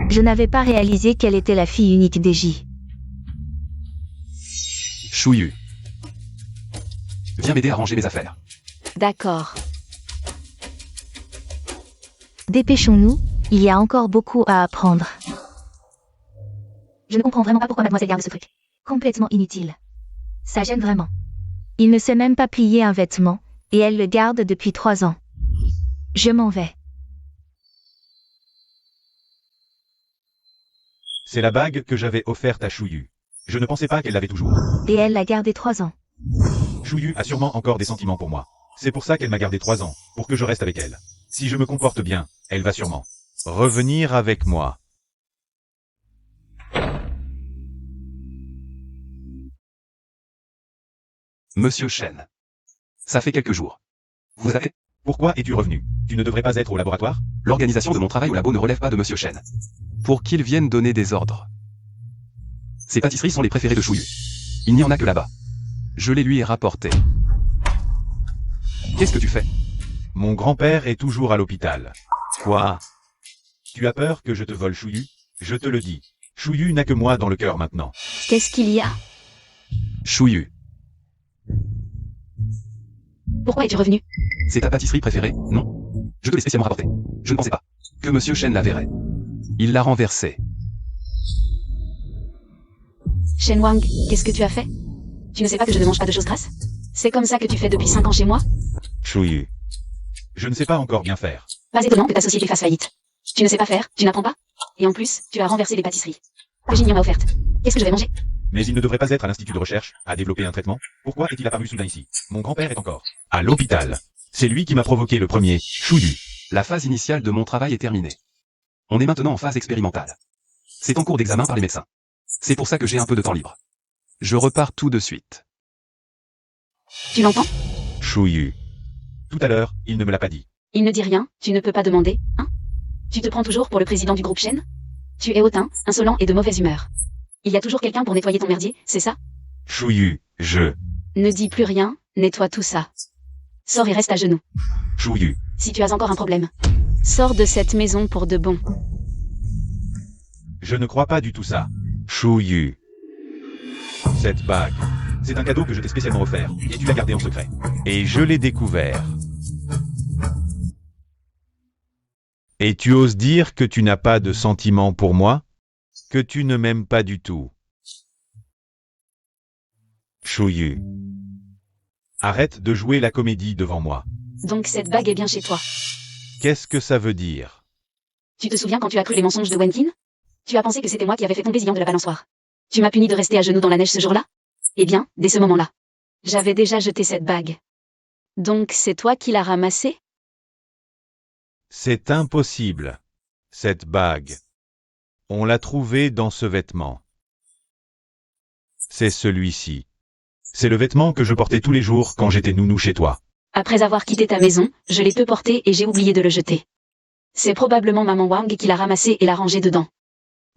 Je n'avais pas réalisé qu'elle était la fille unique des J. Chouyu. Viens m'aider à ranger mes affaires. D'accord. Dépêchons-nous, il y a encore beaucoup à apprendre. Je ne comprends vraiment pas pourquoi mademoiselle garde ce truc. Complètement inutile. Ça gêne vraiment. Il ne sait même pas plier un vêtement, et elle le garde depuis 3 ans. Je m'en vais. C'est la bague que j'avais offerte à Chouyu. Je ne pensais pas qu'elle l'avait toujours. Et elle l'a gardé 3 ans. Chouyu a sûrement encore des sentiments pour moi. C'est pour ça qu'elle m'a gardé 3 ans, pour que je reste avec elle. Si je me comporte bien, elle va sûrement revenir avec moi. Monsieur Shen. Ça fait quelques jours. Vous avez... Pourquoi es-tu revenu? Tu ne devrais pas être au laboratoire? L'organisation de mon travail au labo ne relève pas de Monsieur Shen. Pour qu'il vienne donner des ordres. Ces pâtisseries sont les préférées de Chouyu. Il n'y en a que là-bas. Je les lui ai rapportées. Qu'est-ce que tu fais? Mon grand-père est toujours à l'hôpital. Quoi? Tu as peur que je te vole Chouyu? Je te le dis. Chouyu n'a que moi dans le cœur maintenant. Qu'est-ce qu'il y a? Chouyu. Pourquoi es-tu revenu? C'est ta pâtisserie préférée, non? Je te l'ai spécialement rapportée. Je ne pensais pas que Monsieur Shen la verrait. Il l'a renversée. Shen Wang, qu'est-ce que tu as fait? Tu ne sais pas que je ne mange pas de choses grasses? C'est comme ça que tu fais depuis 5 ans chez moi? Chouyu. Je ne sais pas encore bien faire. Pas étonnant que ta société fasse faillite. Tu ne sais pas faire, tu n'apprends pas? Et en plus, tu as renversé les pâtisseries. que Jignan m'a offerte. Qu'est-ce que je vais manger? Mais il ne devrait pas être à l'institut de recherche, à développer un traitement. Pourquoi est-il apparu soudain ici? Mon grand-père est encore à l'hôpital. C'est lui qui m'a provoqué le premier chouillu. La phase initiale de mon travail est terminée. On est maintenant en phase expérimentale. C'est en cours d'examen par les médecins. C'est pour ça que j'ai un peu de temps libre. Je repars tout de suite. Tu l'entends? Chouillu. Tout à l'heure, il ne me l'a pas dit. Il ne dit rien, tu ne peux pas demander, hein? Tu te prends toujours pour le président du groupe Shen? Tu es hautain, insolent et de mauvaise humeur. Il y a toujours quelqu'un pour nettoyer ton merdier, c'est ça? Chouillu, je. Ne dis plus rien, nettoie tout ça. Sors et reste à genoux. Chouillu. Si tu as encore un problème. Sors de cette maison pour de bon. Je ne crois pas du tout ça. Chouillu. Cette bague. C'est un cadeau que je t'ai spécialement offert, et tu l'as gardé en secret. Et je l'ai découvert. Et tu oses dire que tu n'as pas de sentiment pour moi? Que tu ne m'aimes pas du tout? Chouillu. Arrête de jouer la comédie devant moi. Donc cette bague est bien chez toi. Qu'est-ce que ça veut dire? Tu te souviens quand tu as cru les mensonges de Wenkin? Tu as pensé que c'était moi qui avais fait tomber Zion de la balançoire. Tu m'as puni de rester à genoux dans la neige ce jour-là? Eh bien, dès ce moment-là, j'avais déjà jeté cette bague. Donc c'est toi qui l'as ramassée? C'est impossible. Cette bague. On l'a trouvée dans ce vêtement. C'est celui-ci. C'est le vêtement que je portais tous les jours quand j'étais nounou chez toi. Après avoir quitté ta maison, je l'ai peu porté et j'ai oublié de le jeter. C'est probablement maman Wang qui l'a ramassé et l'a rangé dedans.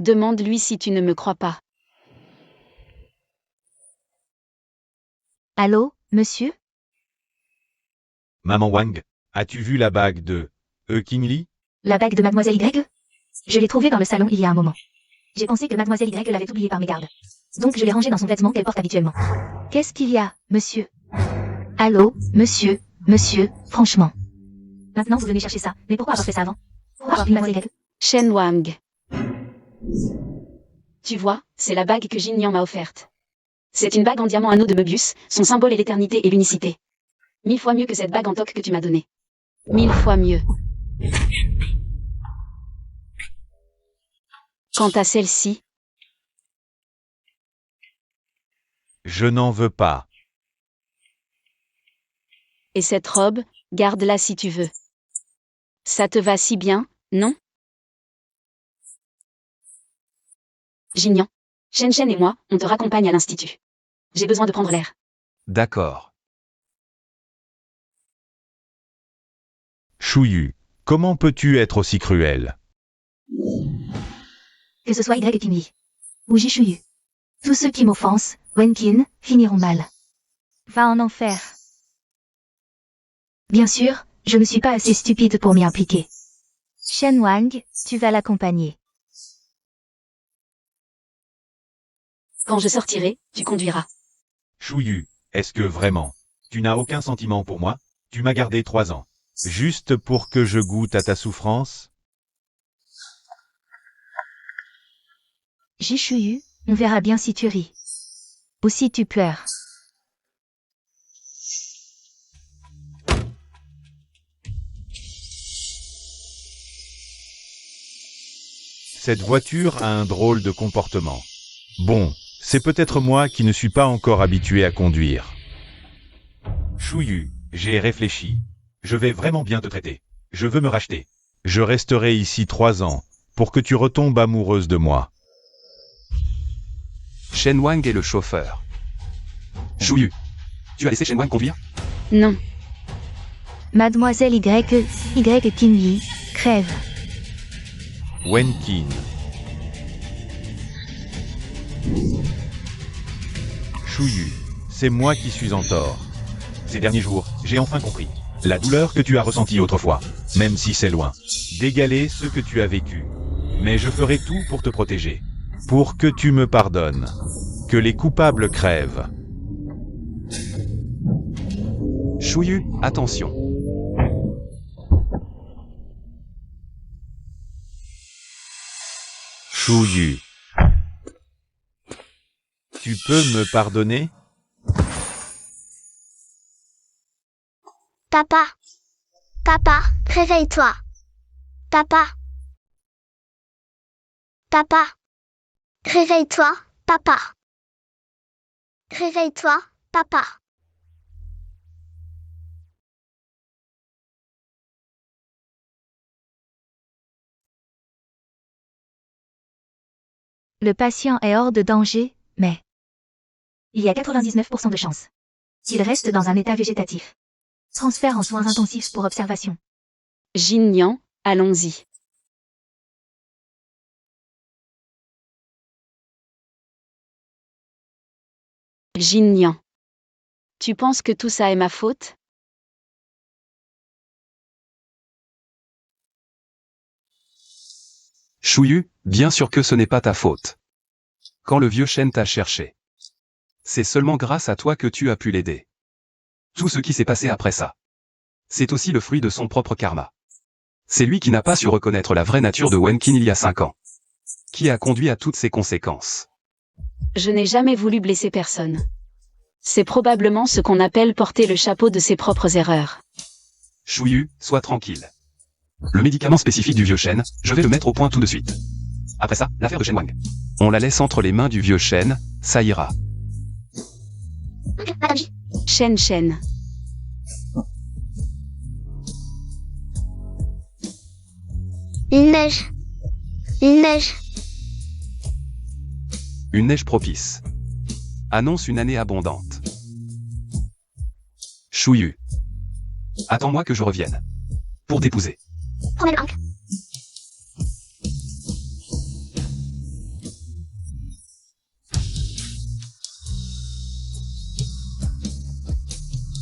Demande-lui si tu ne me crois pas. Allô, monsieur? Maman Wang, as-tu vu la bague de King Lee? La bague de Mademoiselle Y? Je l'ai trouvée dans le salon il y a un moment. J'ai pensé que Mademoiselle Y l'avait oubliée par mégarde. Donc je l'ai rangée dans son vêtement qu'elle porte habituellement. Qu'est-ce qu'il y a, monsieur? Allô, monsieur, franchement. Maintenant vous venez chercher ça, mais pourquoi avoir fait ça avant? Pourquoi avoir pris Mademoiselle Y? Shen Wang. Tu vois, c'est la bague que Jin Yang m'a offerte. C'est une bague en diamant anneau de Möbius, son symbole est l'éternité et l'unicité. 1000 fois mieux que cette bague en toc que tu m'as donnée. 1000 fois mieux. Quant à celle-ci, Je n'en veux pas. et cette robe, garde-la si tu veux. Ça te va si bien, non? Jin Yang, Shen et moi, on te raccompagne à l'institut. J'ai besoin de prendre l'air. D'accord. Chouillu, comment peux-tu être aussi cruel? Que ce soit Y King Lee ou Jishuyu. Tous ceux qui m'offensent, Wenkin, finiront mal. Va en enfer. Bien sûr, je ne suis pas assez stupide pour m'y impliquer. Shen Wang, tu vas l'accompagner. Quand je sortirai, tu conduiras. Chouillu, est-ce que vraiment, tu n'as aucun sentiment pour moi? Tu m'as gardé 3 ans. Juste pour que je goûte à ta souffrance? Jishuyu, on verra bien si tu ris. Ou si tu pleures. Cette voiture a un drôle de comportement. Bon, c'est peut-être moi qui ne suis pas encore habitué à conduire. Chouillu, j'ai réfléchi. Je vais vraiment bien te traiter. Je veux me racheter. Je resterai ici 3 ans, pour que tu retombes amoureuse de moi. Shen Wang est le chauffeur. Chouillu. Tu as laissé Shen Wang conduire? Non. Mademoiselle Y King Lee, crève. Wenkin. Chouillu, c'est moi qui suis en tort. Ces derniers jours, j'ai enfin compris. La douleur que tu as ressentie autrefois, même si c'est loin, d'égaler ce que tu as vécu. Mais je ferai tout pour te protéger. Pour que tu me pardonnes. Que les coupables crèvent. Chouillu, attention. Chouillu. Tu peux me pardonner? Papa. Papa, réveille-toi. Papa. Papa. Réveille-toi, papa. Réveille-toi, papa. Le patient est hors de danger, mais il y a 99% de chances qu'il reste dans un état végétatif. Transfert en soins intensifs pour observation. Jin-Yang, allons-y. Jin-Yang. Tu penses que tout ça est ma faute? Chouyu, bien sûr que ce n'est pas ta faute. Quand le vieux Shen t'a cherché, c'est seulement grâce à toi que tu as pu l'aider. Tout ce qui s'est passé après ça, c'est aussi le fruit de son propre karma. C'est lui qui n'a pas su reconnaître la vraie nature de Wenqin il y a 5 ans, qui a conduit à toutes ces conséquences. Je n'ai jamais voulu blesser personne. C'est probablement ce qu'on appelle porter le chapeau de ses propres erreurs. Chouyu, sois tranquille. Le médicament spécifique du vieux Shen, je vais le mettre au point tout de suite. Après ça, l'affaire de Shen Wang. On la laisse entre les mains du vieux Shen, ça ira. Madame J. Shen. Il neige. Il neige. Une neige propice annonce une année abondante. Chouyu, attends-moi que je revienne pour t'épouser. Promets-le, Hank.